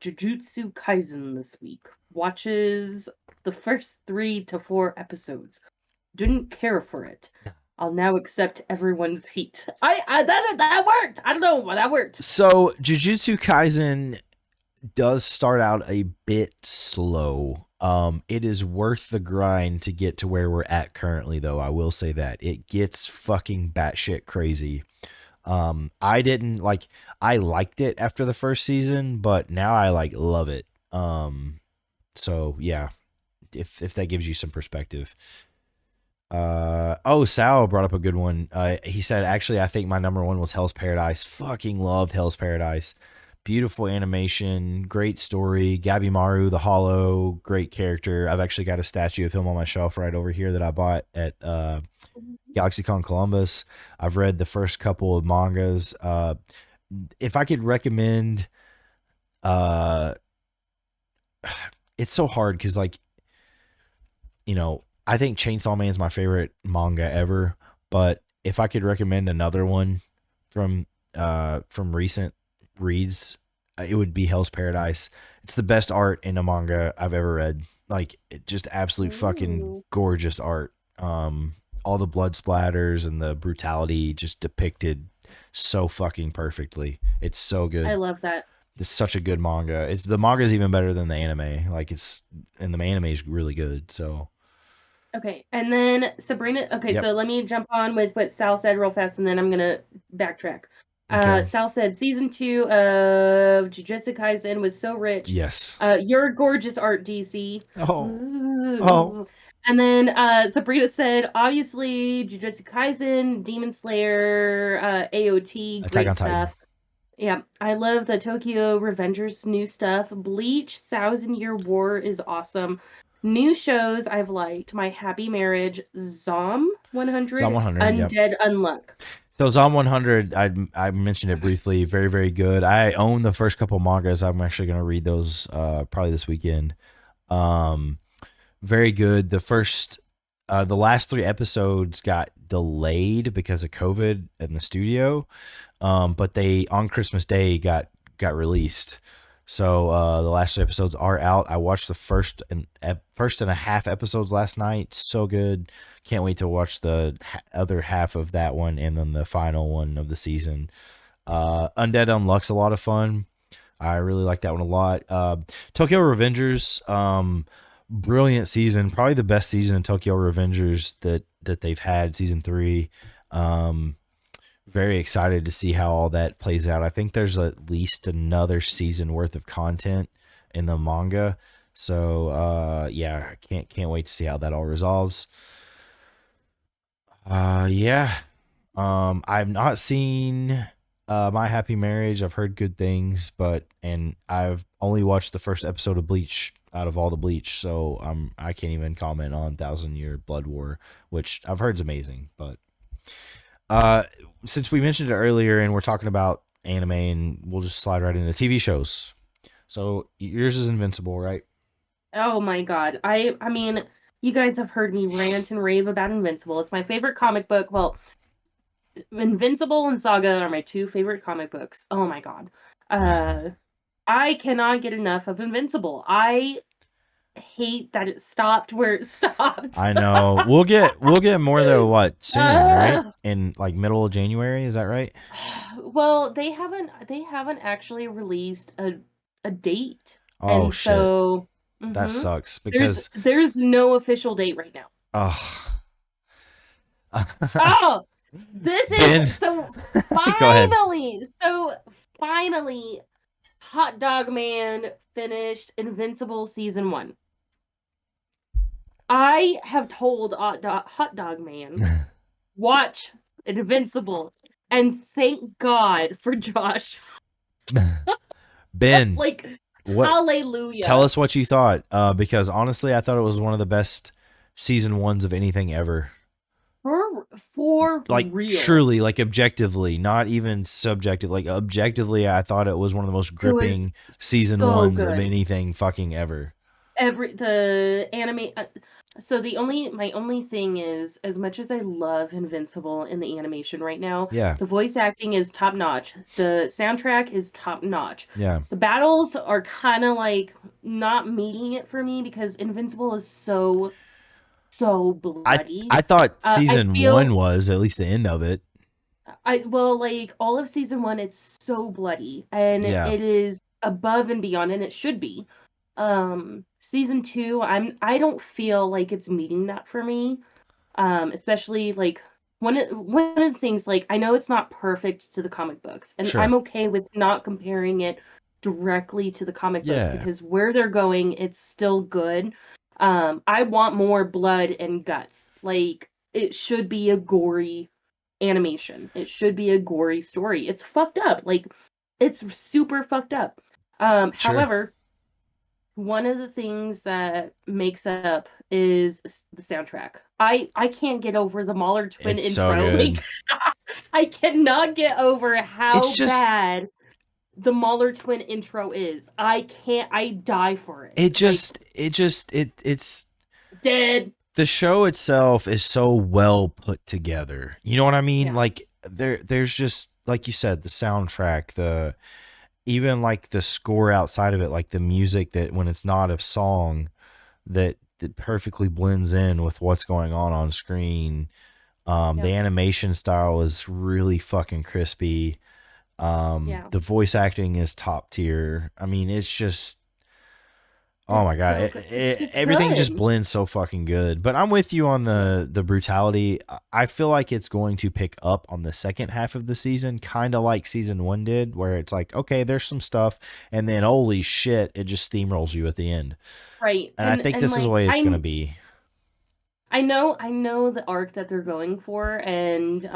Jujutsu Kaisen this week. Watches the first 3 to 4 episodes. Didn't care for it. I'll now accept everyone's hate. That worked. I don't know why that worked. So Jujutsu Kaisen does start out a bit slow. It is worth the grind to get to where we're at currently, though. I will say that it gets fucking batshit crazy. I didn't like. I liked it after the first season, but now I like love it. So yeah, if that gives you some perspective. Sal brought up a good one. He said, actually, I think my number one was Hell's Paradise. Fucking loved Hell's Paradise. Beautiful animation, great story. Gabimaru, the Hollow, great character. I've actually got a statue of him on my shelf right over here that I bought at GalaxyCon Columbus. I've read the first couple of mangas. If I could recommend, uh, it's so hard because, like, I think Chainsaw Man is my favorite manga ever. But if I could recommend another one from recent reads, it would be Hell's Paradise. It's the best art in a manga I've ever read. Like, just absolute fucking gorgeous art. All the blood splatters and the brutality just depicted so fucking perfectly. It's so good. I love that. It's such a good manga. The manga is even better than the anime. Like, and the anime is really good. So okay, and then Sabrina. Okay, yep. So let me jump on with what Sal said real fast, and then I'm gonna backtrack. Okay. Sal said season 2 of Jujutsu Kaisen was so rich. Yes. Your gorgeous art, DC. Oh. And then Sabrina said, obviously, Jujutsu Kaisen, Demon Slayer, AOT, Attack great on stuff. Titan. Yeah, I love the Tokyo Revengers new stuff. Bleach, Thousand Year War is awesome. New shows I've liked: My Happy Marriage, Zom 100, Zom 100, Undead yep. Unluck. So Zom 100, I mentioned it briefly. Very, very good. I own the first couple mangas. I'm actually going to read those probably this weekend. Very good. The last 3 episodes got delayed because of COVID in the studio, but they on Christmas Day got released. So the last 2 episodes are out. I watched the first and a half episodes last night. So good. Can't wait to watch the other half of that one and then the final one of the season. Undead Unluck's a lot of fun. I really like that one a lot. Tokyo Revengers, brilliant season. Probably the best season in Tokyo Revengers that they've had, season 3. Very excited to see how all that plays out. I think there's at least another season worth of content in the manga. So yeah, can't wait to see how that all resolves. Yeah. I've not seen My Happy Marriage. I've heard good things, and I've only watched the first episode of Bleach out of all the Bleach, so I can't even comment on Thousand Year Blood War, which I've heard is amazing. But since we mentioned it earlier and we're talking about anime, and we'll just slide right into TV shows. So yours is Invincible, right? Oh my god. I mean, you guys have heard me rant and rave about Invincible. It's my favorite comic book. Well, Invincible and Saga are my 2 favorite comic books. Oh my god. I cannot get enough of Invincible. I hate that it stopped where it stopped. I know. We'll get more though soon, right? In like middle of January, is that right? Well, they haven't actually released a date. Oh, and shit. So That Mhm. sucks There's because there's no official date right now. oh Oh, this Ben, is so go ahead. finally, Hot Dog Man finished Invincible season 1. I have told Hot Dog Man, watch Invincible, and thank God for Josh. Ben, Like, what tell hallelujah. us what you thought because honestly I thought it was one of the best season ones of anything ever. For Like real. truly, like objectively, not even subjective, like objectively I thought it was one of the most It was gripping season so ones of good. anything fucking ever. The anime so my only thing is, as much as I love Invincible in the animation right now, Yeah. the voice acting is top notch. The soundtrack is top notch. Yeah. The battles are kind of like not meeting it for me because Invincible is so I bloody. I thought I season one feel was at least the end of it. I well, like all of season 1, it's so bloody, and it Yeah. is above and beyond, and it should be. Season 2, I don't feel like it's meeting that for me. Especially like one of the things, like I know it's not perfect to the comic books, and Sure. I'm okay with not comparing it directly to the comic books Yeah. because where they're going, it's still good. I want more blood and guts. Like it should be a gory animation. It should be a gory story. It's fucked up. Like it's super fucked up. Sure. However, one of the things that makes up is the soundtrack. I can't get over the Mahler twin It's so intro. good. Like I cannot get over It's how just bad the Mahler twin intro is. I can't. I die for it. it Like just it just it's dead. the show itself is so well put together. You know what I mean? Yeah. Like there's just like you said, the soundtrack, the even like the score outside of it, like the music that when it's not a song that perfectly blends in with what's going on screen. The Yep. animation style is really fucking crispy. Yeah. The voice acting is top tier. I mean, it's just oh It's my god, so good. It's just everything just good. blends so fucking good. But I'm with you on Yeah. the brutality. I feel like it's going to pick up on the second half of the season, kind of like season one did, where it's like, okay, there's some stuff, and then holy shit, it just steamrolls you at the end. Right. And I think And this is the like way it's gonna be. I know the arc that they're going for, and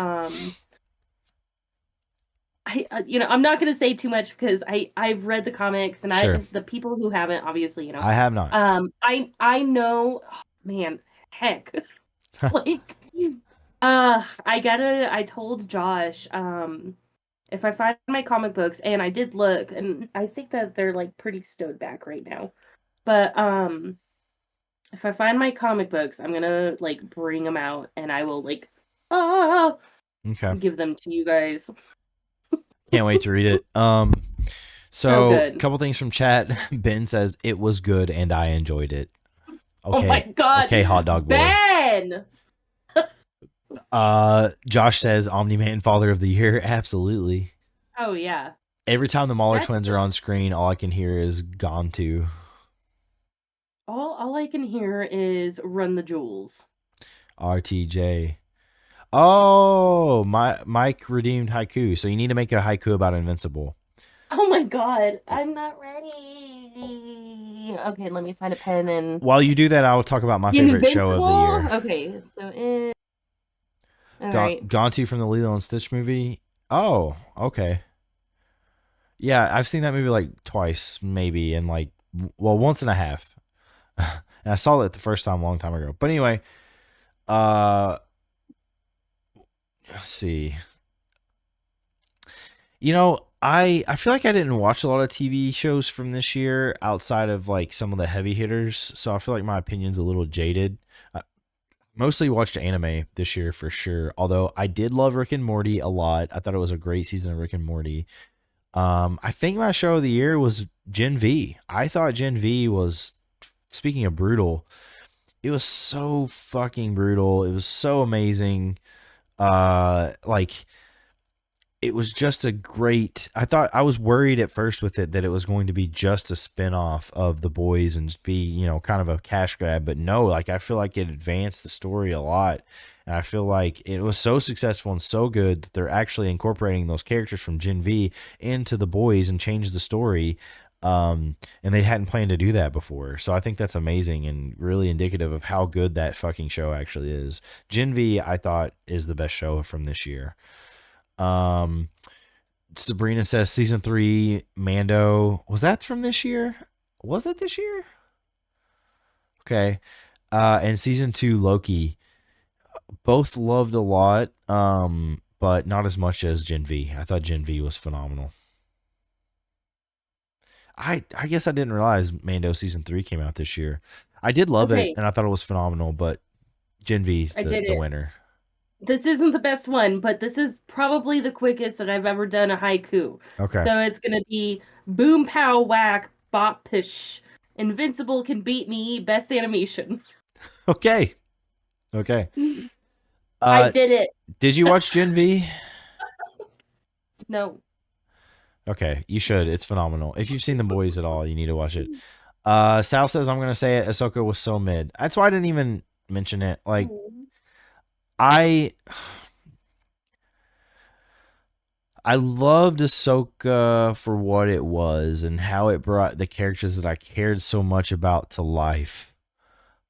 I'm not gonna say too much because I've read the comics, and Sure, the people who haven't, obviously, I have not. I know, oh, man, heck, like, I told Josh, if I find my comic books, and I did look, and I think that they're like pretty stowed back right now, but if I find my comic books, I'm gonna like bring them out, and I will like ah Okay, give them to you guys. can't wait to read it. So So a good. couple things from chat. Ben says it was good and I enjoyed it. Oh my Okay, god, okay, hot dog boy. Ben! Josh says Omni Man Father of the Year. Absolutely. Oh yeah, Every time the Mauler that's twins are on screen, all I can hear is "Gone to." all I can hear is "Run the Jewels." RTJ. Oh, my Mike redeemed haiku. So you need to make a haiku about Invincible. Oh my god, I'm not ready. Okay, let me find a pen and While you do that, I will talk about my favorite show of the Invincible. year. Okay, all right. Gone to from the Lilo and Stitch movie. Oh, okay. Yeah, I've seen that movie like twice, maybe, and like, well, once and a half. And I saw it the first time a long time ago. But anyway, uh, let's see. You know, I feel like I didn't watch a lot of TV shows from this year outside of like some of the heavy hitters, so I feel like my opinion's a little jaded. I mostly watched anime this year for sure. Although I did love Rick and Morty a lot. I thought it was a great season of Rick and Morty. I think my show of the year was Gen V. I thought Gen V was, speaking of brutal, it was so fucking brutal. It was so amazing. Like it was just a great. I thought I was worried at first with it that it was going to be just a spin-off of The Boys and be, kind of a cash grab, but no, like I feel like it advanced the story a lot. And I feel like it was so successful and so good that they're actually incorporating those characters from Gen V into The Boys and changed the story. And they hadn't planned to do that before. So I think that's amazing and really indicative of how good that fucking show actually is. Gen V, I thought, is the best show from this year. Um, Sabrina says season 3 Mando, was that from this year? Was it this year? Okay. And season 2 Loki, both loved a lot, but not as much as Gen V. I thought Gen V was phenomenal. I guess I didn't realize Mando season 3 came out this year. I did love it Okay, and I thought it was phenomenal, but Gen V's I the did it. winner. This isn't the best one, but this is probably the quickest that I've ever done a haiku. Okay. So it's gonna be boom pow whack bop pish. Invincible can beat me. Best animation. Okay. Okay. I Uh did it. did you watch Gen V? No. Okay, you should. It's phenomenal. If you've seen The Boys at all, you need to watch it. Sal says I'm gonna say it. Ahsoka was so mid. That's why I didn't even mention it. Like I I loved Ahsoka for what it was and how it brought the characters that I cared so much about to life.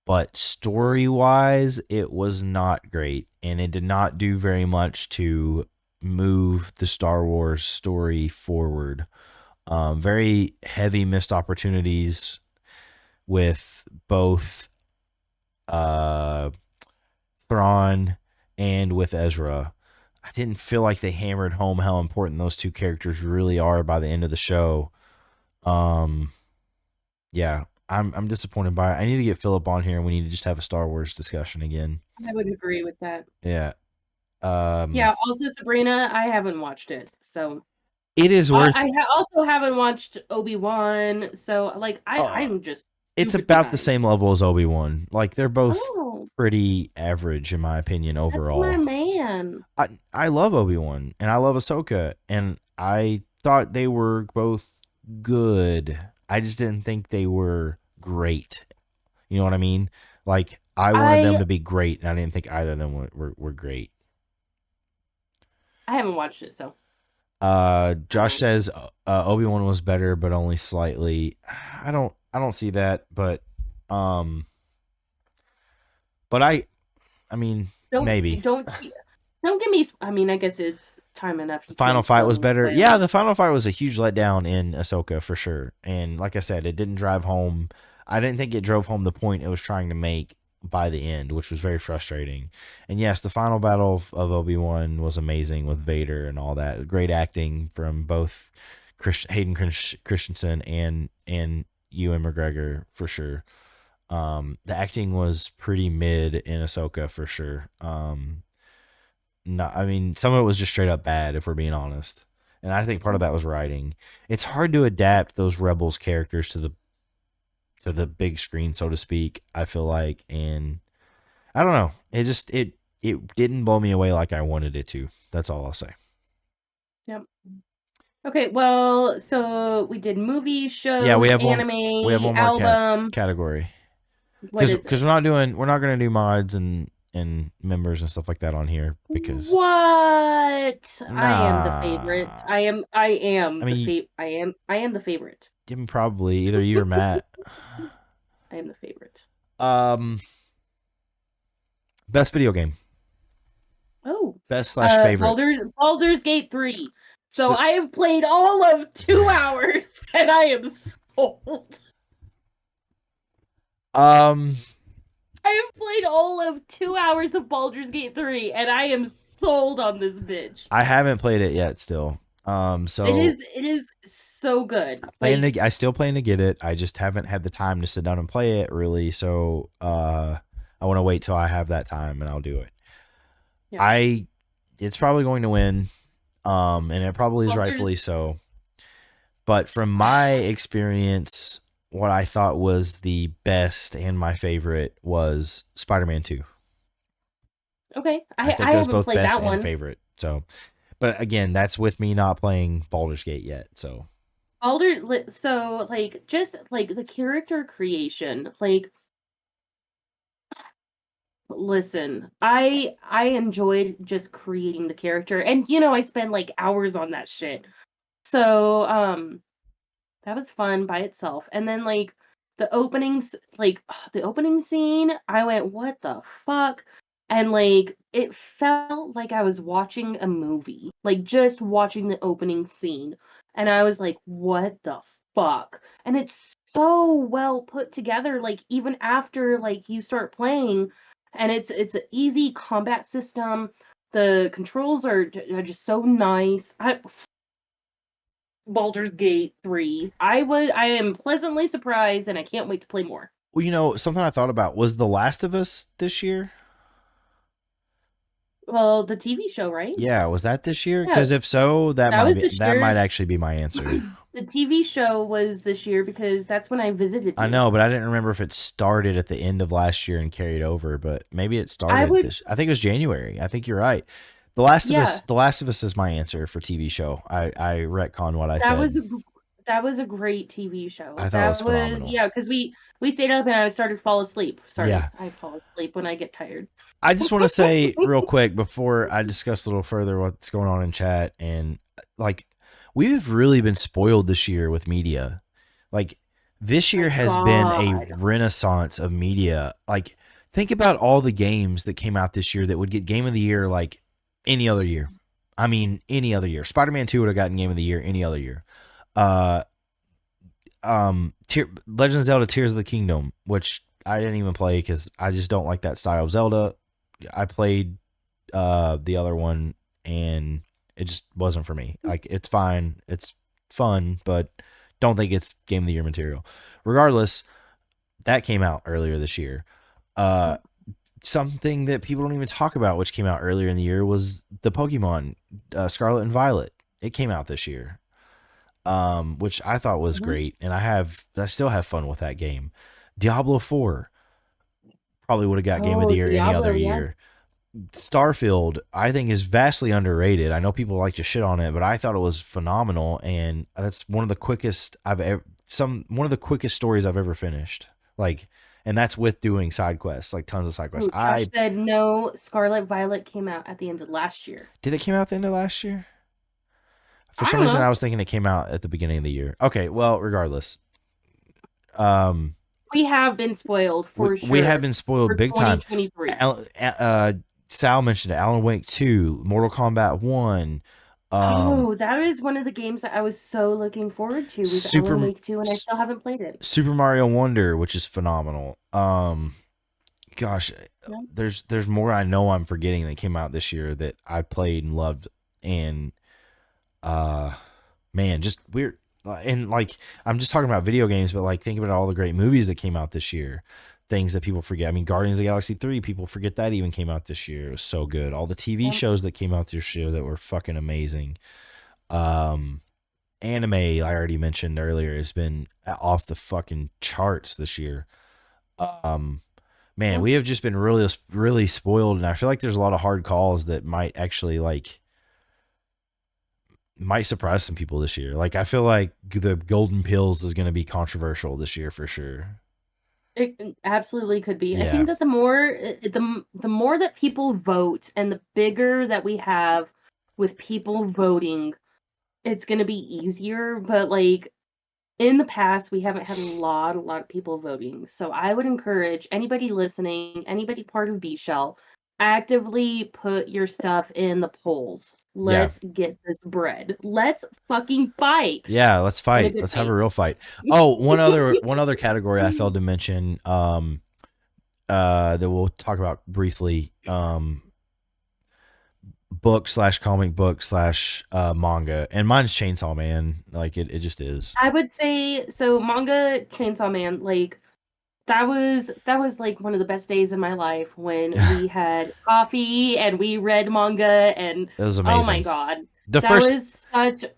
But story wise, it was not great. And it did not do very much to move the Star Wars story forward. Very heavy missed opportunities with both uh, Thrawn and with Ezra. I didn't feel like they hammered home how important those two characters really are by the end of the show. Um, yeah, I'm disappointed by it. I need to get Philip on here and we need to just have a Star Wars discussion again. I would agree with that. Yeah. Yeah, also Sabrina, I haven't watched it. So It is worth. also haven't watched Obi-Wan. So like Uh, I'm just it's stupid about the behind. same level as Obi-Wan. Like they're both Oh, pretty average in my opinion that's my overall. man. I love Obi-Wan and I love Ahsoka and I thought they were both good. I just didn't think they were great. You know what I mean? Like I wanted them I to be great and I didn't think either of them were great. I haven't watched it, so Josh says Obi-Wan was better but only slightly. I don't see that, um but I mean don't maybe. don't don't give me. I mean, I guess it's time enough. The You final can't fight was spoil better. Yeah, spoilers. the final fight was a huge letdown in Ahsoka for sure. And like I said, it didn't drive home. I didn't think it drove home the point it was trying to make by the end, which was very frustrating. And yes, the final battle of Obi-Wan was amazing with Vader and all that. Great acting from both Hayden Christensen and Ewan McGregor for sure. The acting was pretty mid in Ahsoka for sure. I mean, some of it was just straight up bad, if we're being honest. And I think part of that was writing. It's hard to adapt those rebels characters to the big screen, so to speak. I feel like, and I don't know. It didn't blow me away like I wanted it to. That's all I'll say. Yep. Okay, well, so we did movies, Yeah, shows, we have anime, one more album. category What is because it? we're not gonna do mods and members and stuff like that on here because What? I am the favorite. nah. I mean, I am the favorite. give me probably either you or Matt. I am the favorite. Um, Best video game. Oh, Best slash favorite. Baldur's Gate 3. So So, I have played all of 2 hours and I am sold. um, I have played all of 2 hours of Baldur's Gate 3 and I am sold on this bitch. I haven't played it yet. Still, so It is so good. Like I still plan to get it. I just haven't had the time to sit down and play it really. So, I want to wait till I have that time and I'll do it. yeah. It's probably going to win, and it probably is Baldur's rightfully so. But from my experience, what I thought was the best and my favorite was Spider-Man 2. Okay. I think I it was haven't both played best that and one. favorite. So But again, that's with me not playing Baldur's Gate yet. So So like just like the character creation, like listen, I enjoyed just creating the character, and I spend like hours on that shit. So that was fun by itself. And then like the opening scene, I went, "What the fuck?" And like it felt like I was watching a movie, like just watching the opening scene. And I was like, "What the fuck?" And it's so well put together, like even after like you start playing, and it's an easy combat system. The controls are just so nice. Baldur's Gate 3. I am pleasantly surprised and I can't wait to play more. well, something I thought about was The Last of Us this year. Well, the TV show, right? Yeah, was that this year? Yeah, Because if so, that was this that might year. actually be my answer. The TV show was this year because that's when I visited I you. know, but I didn't remember if it started at the end of last year and carried over, but maybe it I started would, this. I think it was January. I think you're right. yeah, The Last of Us is my answer for TV show. I retcon what I that said. was a that was a great TV show. I thought it was That was phenomenal. yeah, because we stayed up and I started to fall asleep. Sorry, Yeah. I fall asleep when I get tired. I just want to say real quick before I discuss a little further what's going on in chat, and like we've really been spoiled this year with media. Like this year My has been a God. renaissance of media. Like think about all the games that came out this year that would get game of the year like any other year. I mean, any other year. Spider-Man 2 would have gotten game of the year any other year. Uh Legend of Zelda Tears of the Kingdom, which I didn't even play because I just don't like that style of Zelda. I played the other one and it just wasn't for me. Like it's fine, it's fun, but don't think it's game of the year material. Regardless, that came out earlier this year. Uh Something that people don't even talk about, which came out earlier in the year, was the Pokemon Scarlet and Violet. It came out this year, which I thought was Mhm. great, and I still have fun with that game. Diablo 4 probably would have got game of the Oh, year any other Diablo, yeah. year. Starfield, I think, is vastly underrated. I know people like to shit on it, but I thought it was phenomenal, and that's one of the quickest I've ever one of the quickest stories I've ever finished. Like, and that's with doing side quests, like tons of side quests. Oh, Josh said no, Scarlet Violet came out at the end of last year. Did it came out at the end of last year? For I some don't reason, know. I was thinking it came out at the beginning of the year. Okay, well, regardless, um, We have been spoiled for we have sure been spoiled for big time. 2023. Sal mentioned it, Alan Wake 2, Mortal Kombat 1, Oh, that is one of the games that I was so looking forward to was Alan Super Wake 2, and I still haven't played it. Super Mario Wonder, which is phenomenal. Gosh, Yeah. there's more I know I'm forgetting that came out this year that I played and loved, and uh, man, just weird. And like I'm just talking about video games, but like think about all the great movies that came out this year. Things that people forget. I mean, Guardians of the Galaxy 3, people forget that even came out this year. It was so good. All the TV Yeah. shows that came out this year that were fucking amazing. Um, Anime, I already mentioned earlier, has been off the fucking charts this year. Um, Man, Yeah. we have just been really, really spoiled, and I feel like there's a lot of hard calls that might actually might surprise some people this year. Like I feel like the Golden Pills is going to be controversial this year for sure. It absolutely could be. I Yeah, think that the more that people vote and the bigger that we have with people voting, it's gonna be easier. But like in the past, we haven't had a lot of people voting. So I would encourage anybody listening, anybody part of B Shell, actively put your stuff in the polls. yeah, Let's get this bread. Let's fucking fight yeah. Let's in a fight. good Let's have a way. real fight. Oh, one other category I failed to mention. That we'll talk about briefly. Book slash comic book slash manga, and mine's Chainsaw Man. Like it just is. I would say so manga Chainsaw Man, like that was like one of the best days in my life when we had coffee and we read manga and It was oh my amazing. god. The That first,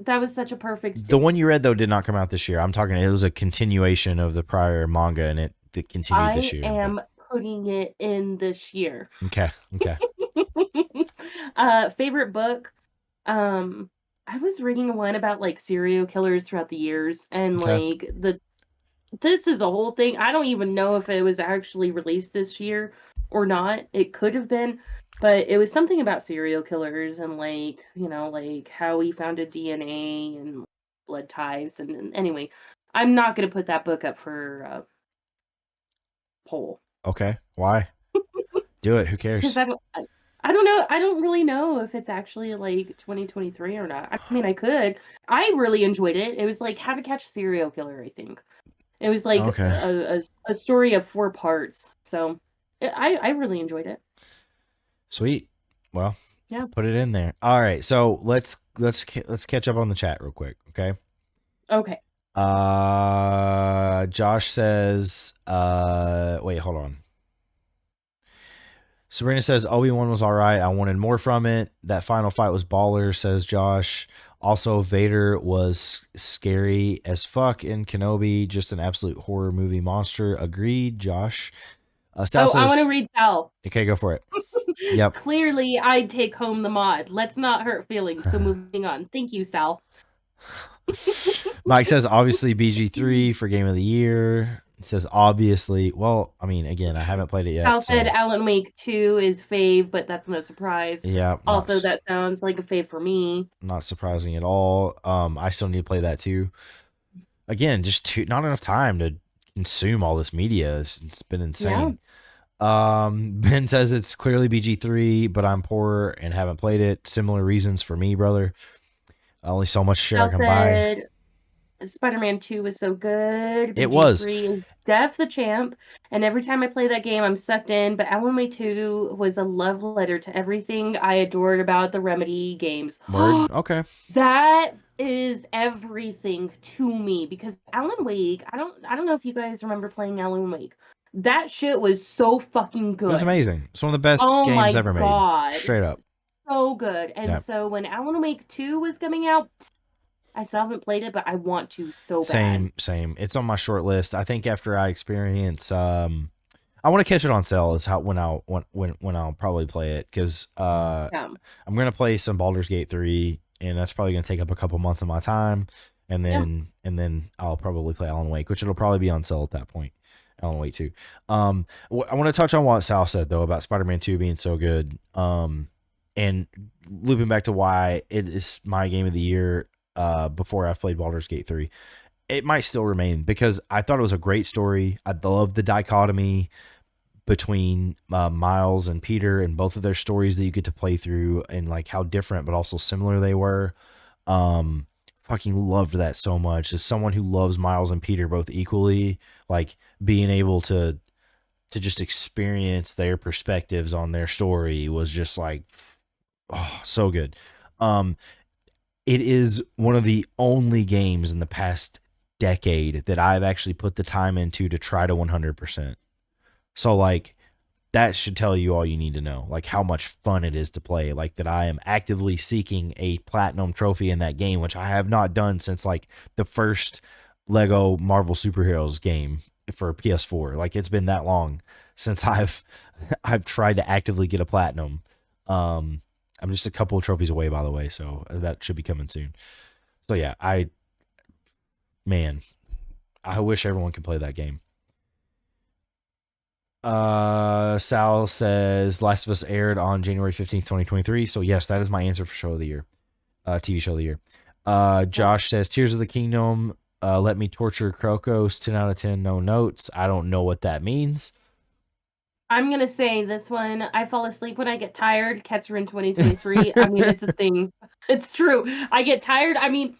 was such a perfect the one day. you read though did not come out this year. I'm talking. It was a continuation of the prior manga, and it continued this I year. But am putting it in this year. okay, okay. Favorite book? Um, I was reading one about like serial killers throughout the years, and Okay. like this is a whole thing. I don't even know if it was actually released this year or not. It could have been, but it was something about serial killers and like, like how he found a DNA and blood types. And anyway, I'm not going to put that book up for poll Okay. Why? Do it. Who because cares? I don't know. I don't really know if it's actually like 2023 or not. I mean, I could. I really enjoyed it. It was like How to Catch a Serial Killer, I think. It was like Okay. a story of 4 parts. So I really enjoyed it. Sweet. Well, Yeah. put it in there. All right. So let's catch up on the chat real quick. Okay. Okay. Josh says, wait, hold on. Sabrina says Obi-Wan was all right. I wanted more from it. That final fight was baller, says Josh. Also, Vader was scary as fuck in Kenobi. Just an absolute horror movie monster. Agreed, Josh. Sal Oh, I want says, to read Sal. okay, go for it. Yep. Clearly, I'd take home the mod. Let's not hurt feelings. So moving on. Thank you, Sal. Mike says, obviously, BG3 for game of the year. He says, obviously. Well, I mean, again, I haven't played it yet. Sal said So, Alan Wake 2 is fave, but that's no surprise. yeah, Also, that sounds like a fave for me. not surprising at all. I still need to play that too. Again, just not enough time to consume all this media. It's been insane. Ben says it's clearly BG3, but I'm poor and haven't played it. Similar reasons for me, brother. Only so much shit I Sal can buy. said Spider-Man 2 was so good. It was. BG3 is def the champ, and every time I play that game, I'm sucked in. But Alan Wake 2 was a love letter to everything I adored about the Remedy games. Word. Okay. That is everything to me because Alan Wake, I don't know if you guys remember playing Alan Wake. That shit was so fucking good. It's amazing. It's one of the best Oh games my ever god. made. Straight up. So good. And Yeah. so when Alan Wake 2 was coming out, I still haven't played it, but I want to so bad. Same. It's on my short list. I think after I experience, I want to catch it on sale. Is how when I'll probably play it because I'm gonna play some Baldur's Gate 3, and that's probably gonna take up a couple months of my time, and then I'll probably play Alan Wake, which it'll probably be on sale at that point. Alan Wake 2. I want to touch on what Sal said though about Spider-Man 2 being so good. And looping back to why it is my game of the year. Before I've played Baldur's Gate 3. It might still remain because I thought it was a great story. I love the dichotomy between Miles and Peter and both of their stories that you get to play through and like how different but also similar they were. Fucking loved that so much. As someone who loves Miles and Peter both equally, like being able to just experience their perspectives on their story was just like, oh, so good. It is one of the only games in the past decade that I've actually put the time into to try to 100%. So like that should tell you all you need to know, like how much fun it is to play, like that I am actively seeking a platinum trophy in that game, which I have not done since like the first Lego Marvel Superheroes game for PS4. Like it's been that long since I've tried to actively get a platinum. I'm just a couple of trophies away, by the way, so that should be coming soon. So yeah, I wish everyone could play that game. Sal says Last of Us aired on January 15th, 2023. So yes, that is my answer for show of the year. TV show of the year. Josh says Tears of the Kingdom, let me torture Krokos, 10 out of 10, no notes. I don't know what that means. I'm gonna say this one. I fall asleep when I get tired. Catcher 2023. I mean, it's a thing. It's true. I get tired. I mean,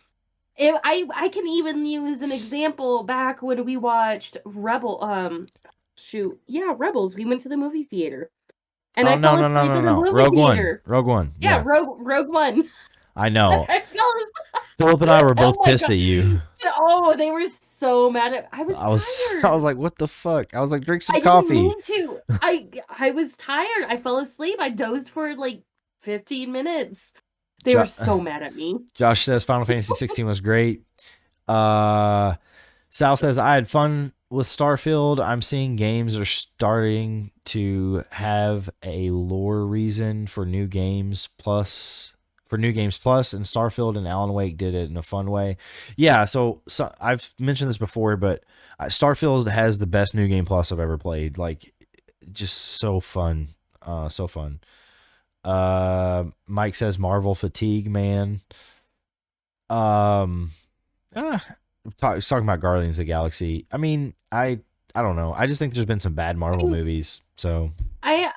if I can even use an example back when we watched Rebels. We went to the movie theater, and I fell asleep in the movie theater. Rogue One. Yeah, Rogue One. I know. Philip and I were both pissed at you. Oh, they were so mad at I was like, what the fuck? I was like, drink some coffee. I didn't mean to. I was tired. I fell asleep. I dozed for like 15 minutes. They were so mad at me. Josh says Final Fantasy 16 was great. Sal says I had fun with Starfield. I'm seeing games are starting to have a lore reason for new games plus for New Games Plus, and Starfield and Alan Wake did it in a fun way. Yeah, so I've mentioned this before, but Starfield has the best New Game Plus I've ever played. Like, just so fun, so fun. Mike says Marvel fatigue, man. Um, he's talking about Guardians of the Galaxy. I mean, I don't know. I just think there's been some bad Marvel movies, so I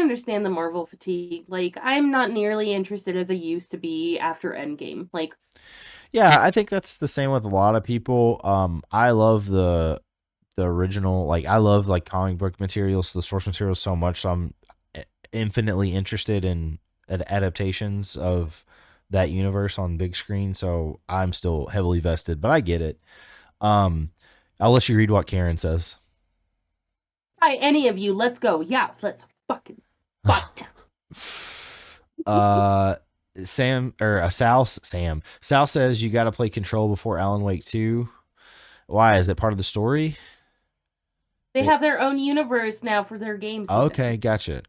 understand the Marvel fatigue. Like, I'm not nearly interested as I used to be after Endgame. Like, yeah, I think that's the same with a lot of people. I love the original, like I love like comic book materials, the source materials so much, so I'm infinitely interested in adaptations of that universe on big screen. So I'm still heavily vested, but I get it. I'll let you read what Karen says. hi, any of you, let's go. Yeah, let's fucking fight. Sal says you got to play Control before Alan Wake 2. Why? Is it part of the story? They have their own universe now for their games. Okay, gotcha.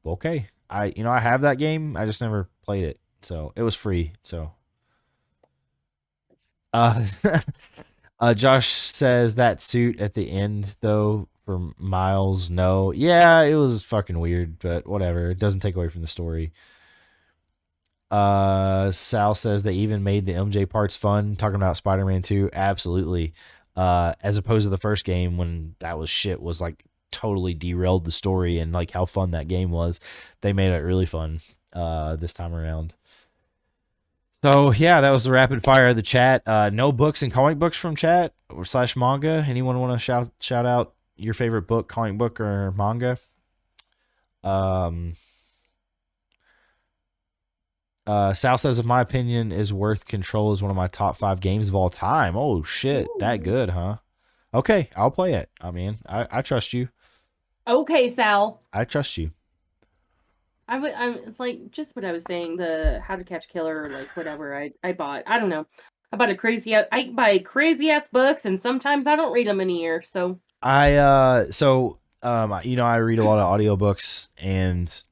Okay. I have that game. I just never played it. So it was free. So uh Josh says that suit at the end though for Miles, no. Yeah, it was fucking weird, but whatever. It doesn't take away from the story. Sal says they even made the MJ parts fun, talking about Spider-Man 2. Absolutely. As opposed to the first game when that was shit, was like totally derailed the story and like how fun that game was. They made it really fun this time around. So yeah, that was the rapid fire of the chat. No books and comic books from chat or / manga. Anyone want to shout out your favorite book, comic book or manga? Sal says, in my opinion, is worth Control is one of my top 5 games of all time. Oh shit, that good, huh? Okay, I'll play it. I mean, I trust you. Okay, Sal. I trust you. I'm like just what I was saying. The How to Catch a Killer, or like whatever I bought. I don't know. I buy crazy ass books, and sometimes I don't read them in a year. So I read a lot of audiobooks, and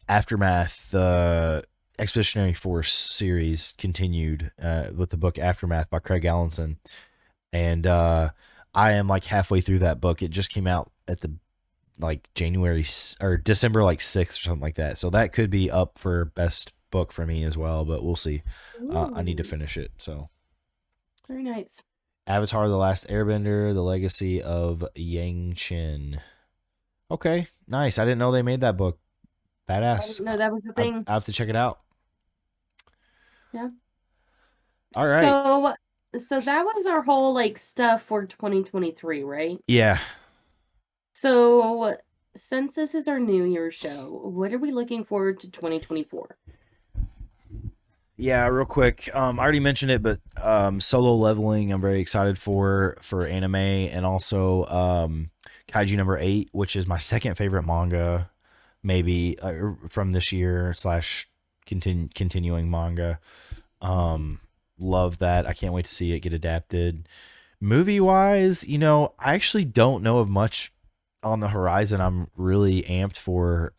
Aftermath, the Expeditionary Force series continued with the book Aftermath by Craig Allenson, and I am like halfway through that book. It just came out at the like January or December like 6th or something like that, so that could be up for best book for me as well, but we'll see. I need to finish it. So very nice. Avatar: The Last Airbender, The Legacy of Yang Chen. Okay, nice. I didn't know they made that book. Badass. No, that was the thing. I have to check it out. Yeah. All right. So that was our whole like stuff for 2023, right? Yeah. So since this is our New Year's show, what are we looking forward to 2024? Yeah, real quick. I already mentioned it, but Solo Leveling I'm very excited for anime, and also Kaiju number 8, which is my second favorite manga, maybe from this year / continuing manga. Love that. I can't wait to see it get adapted. Movie wise, I actually don't know of much on the horizon I'm really amped for.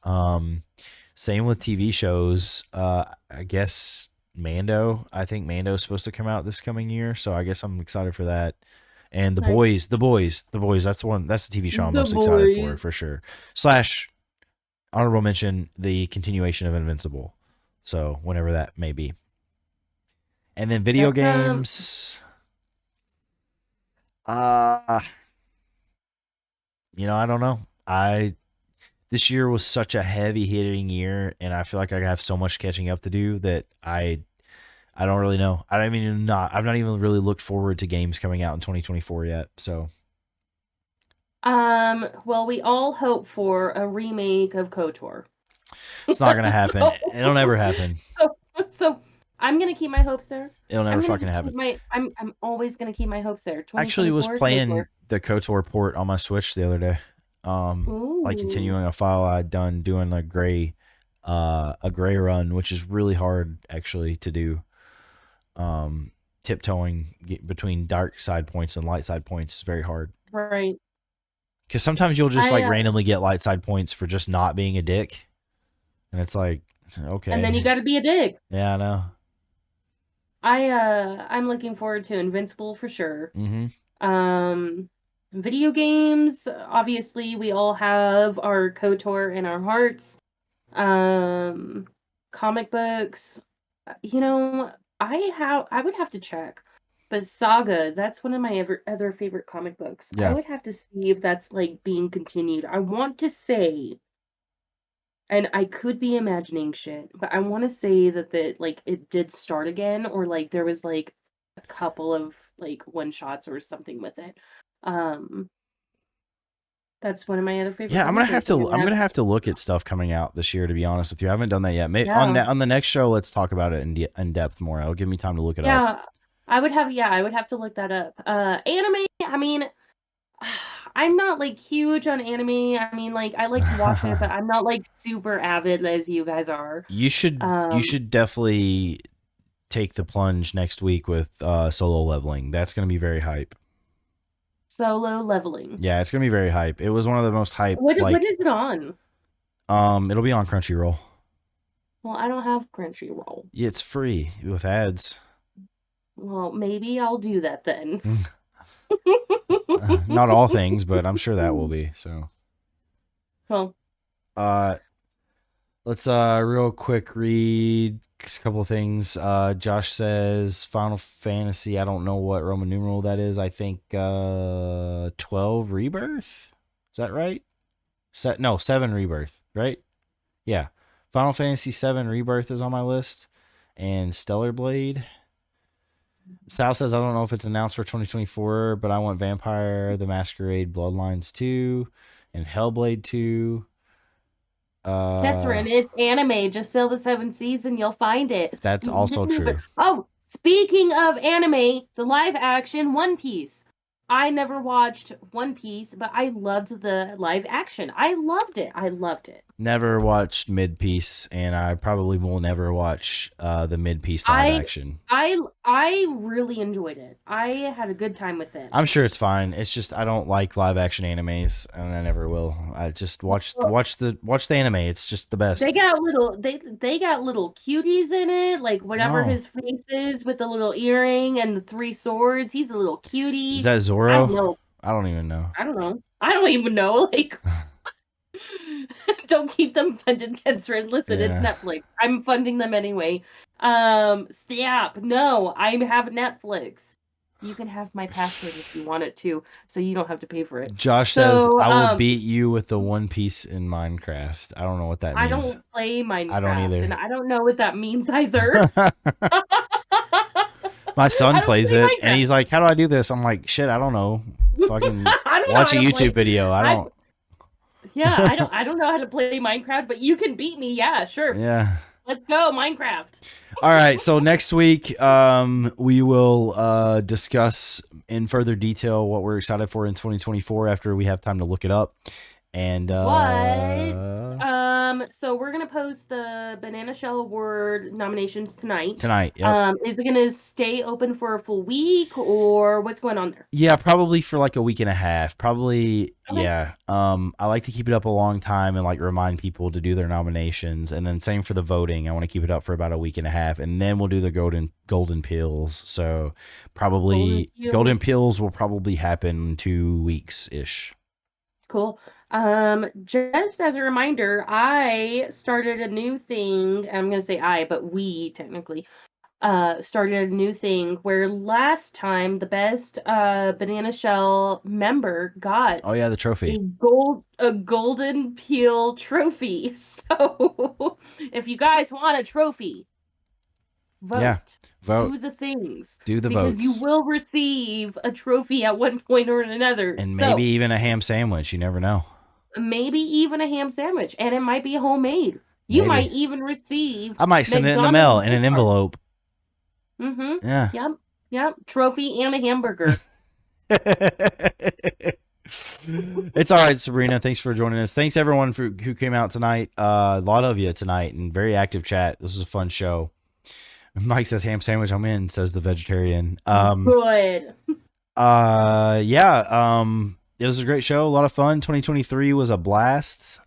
Same with TV shows. I guess Mando. I think Mando is supposed to come out this coming year, so I guess I'm excited for that. And the boys. That's the TV show I'm most excited for sure. / honorable mention the continuation of Invincible. So whenever that may be. And then video games. I don't know. This year was such a heavy hitting year, and I feel like I have so much catching up to do that I don't really know. I've not even really looked forward to games coming out in 2024 yet. So well, we all hope for a remake of KOTOR. It's not gonna happen. It'll never happen. So I'm gonna keep my hopes there. It'll never fucking happen. I'm always gonna keep my hopes there. I actually was playing the KOTOR port on my Switch the other day. Like continuing a file I'd done doing a gray run, which is really hard actually to do. Tiptoeing between dark side points and light side points is very hard. Right. Because sometimes you'll just randomly get light side points for just not being a dick, and it's like, Okay. And then you got to be a dick. Yeah, I know. I'm looking forward to Invincible for sure. Mm-hmm. Um, Video games, obviously, we all have our KOTOR in our hearts. Um, Comic books, you know, I would have to check. But Saga, that's one of my other favorite comic books. I Yeah. would have to see if that's like being continued. I want to say, and I could be imagining shit, but I want to say that like it did start again, or like there was like a couple of like one shots or something with it. Um, that's one of my other favorite Yeah, I'm comic gonna have books. And to. I'm gonna have to look at stuff coming out this year. To be honest with you, I haven't done that yet. yeah, On the next show, let's talk about it in depth more. It'll give me time to look it up. yeah, I would have to look that up. Anime, I mean, I'm not like huge on anime. I mean, like I like to watch it, but I'm not like super avid as you guys are. You should definitely take the plunge next week with Solo Leveling. That's gonna be very hype. Solo Leveling. Yeah, it's gonna be very hype. It was one of the most hype. What Like, is it on? it'll be on Crunchyroll. Well, I don't have Crunchyroll. It's free with ads. Well, maybe I'll do that then. Not all things, but I'm sure that will be. So, Well, uh, let's real quick read a couple of things. Josh says Final Fantasy. I don't know what Roman numeral that is. I think 12 Rebirth. Is that right? 7 Rebirth. Right? Yeah. Final Fantasy 7 Rebirth is on my list, and Stellar Blade. Sal says, I don't know if it's announced for 2024, but I want Vampire the Masquerade Bloodlines 2 and Hellblade 2. that's right. It's anime. Just sell the 7 seeds and you'll find it. That's also true. Oh, speaking of anime, the live action One Piece. I never watched One Piece, but I loved the live action. I loved it. I loved it. Never watched Mid Piece, and I probably will never watch the Mid Piece live action. I really enjoyed it. I had a good time with it. I'm sure it's fine. It's just I don't like live action animes, and I never will. I just watch the anime. It's just the best. They got little cuties in it, like whatever his face is with the little earring and the 3 swords. He's a little cutie. Is that Zoro? I don't know. I don't even know. I don't even know. Like, don't keep them funded, Kensrin. Listen, it's Netflix. I'm funding them anyway. Stop. No, I have Netflix. You can have my password if you want it to, so you don't have to pay for it. Josh says, I will beat you with the One Piece in Minecraft. I don't know what that means. I don't play Minecraft. I don't either. And I don't know what that means either. My son plays it, and he's like, how do I do this? I'm like, shit, I don't know. Fucking watch a YouTube video. I don't know how to play Minecraft, but you can beat me. Yeah, sure. Yeah. Let's go, Minecraft. All right, so next week we will discuss in further detail what we're excited for in 2024 after we have time to look it up. And so we're gonna post the Banana Shell Award nominations tonight. Yep. Is it gonna stay open for a full week, or what's going on there? Yeah, probably for like a week and a half. Probably, okay. Yeah. I like to keep it up a long time and like remind people to do their nominations, and then same for the voting. I want to keep it up for about a week and a half, and then we'll do the golden pills. So probably golden pills will probably happen 2 weeks ish. Cool. Just as a reminder, I started a new thing. I'm going to say but we technically started a new thing where last time the best Banana Shell member got the trophy. A golden peel trophy. So if you guys want a trophy, vote. Yeah. Vote. Do the things. Do the because votes. You will receive a trophy at one point or another. And maybe even a ham sandwich. You never know. Maybe even a ham sandwich. And it might be homemade. You might even receive... I might send it in the mail in an envelope. Mm-hmm. Yeah. Yep. Trophy and a hamburger. It's all right, Sabrina. Thanks for joining us. Thanks, everyone who came out tonight. A lot of you tonight, and very active chat. This was a fun show. Mike says ham sandwich. I'm in, says the vegetarian. Good. Yeah. It was a great show. A lot of fun. 2023 was a blast.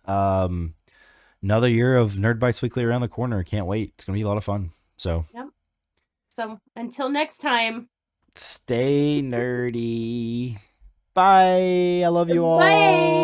another year of Nerd Bites Weekly around the corner. Can't wait. It's gonna be a lot of fun. So Yep. So until next time. stay nerdy. Bye. I love you all. Bye.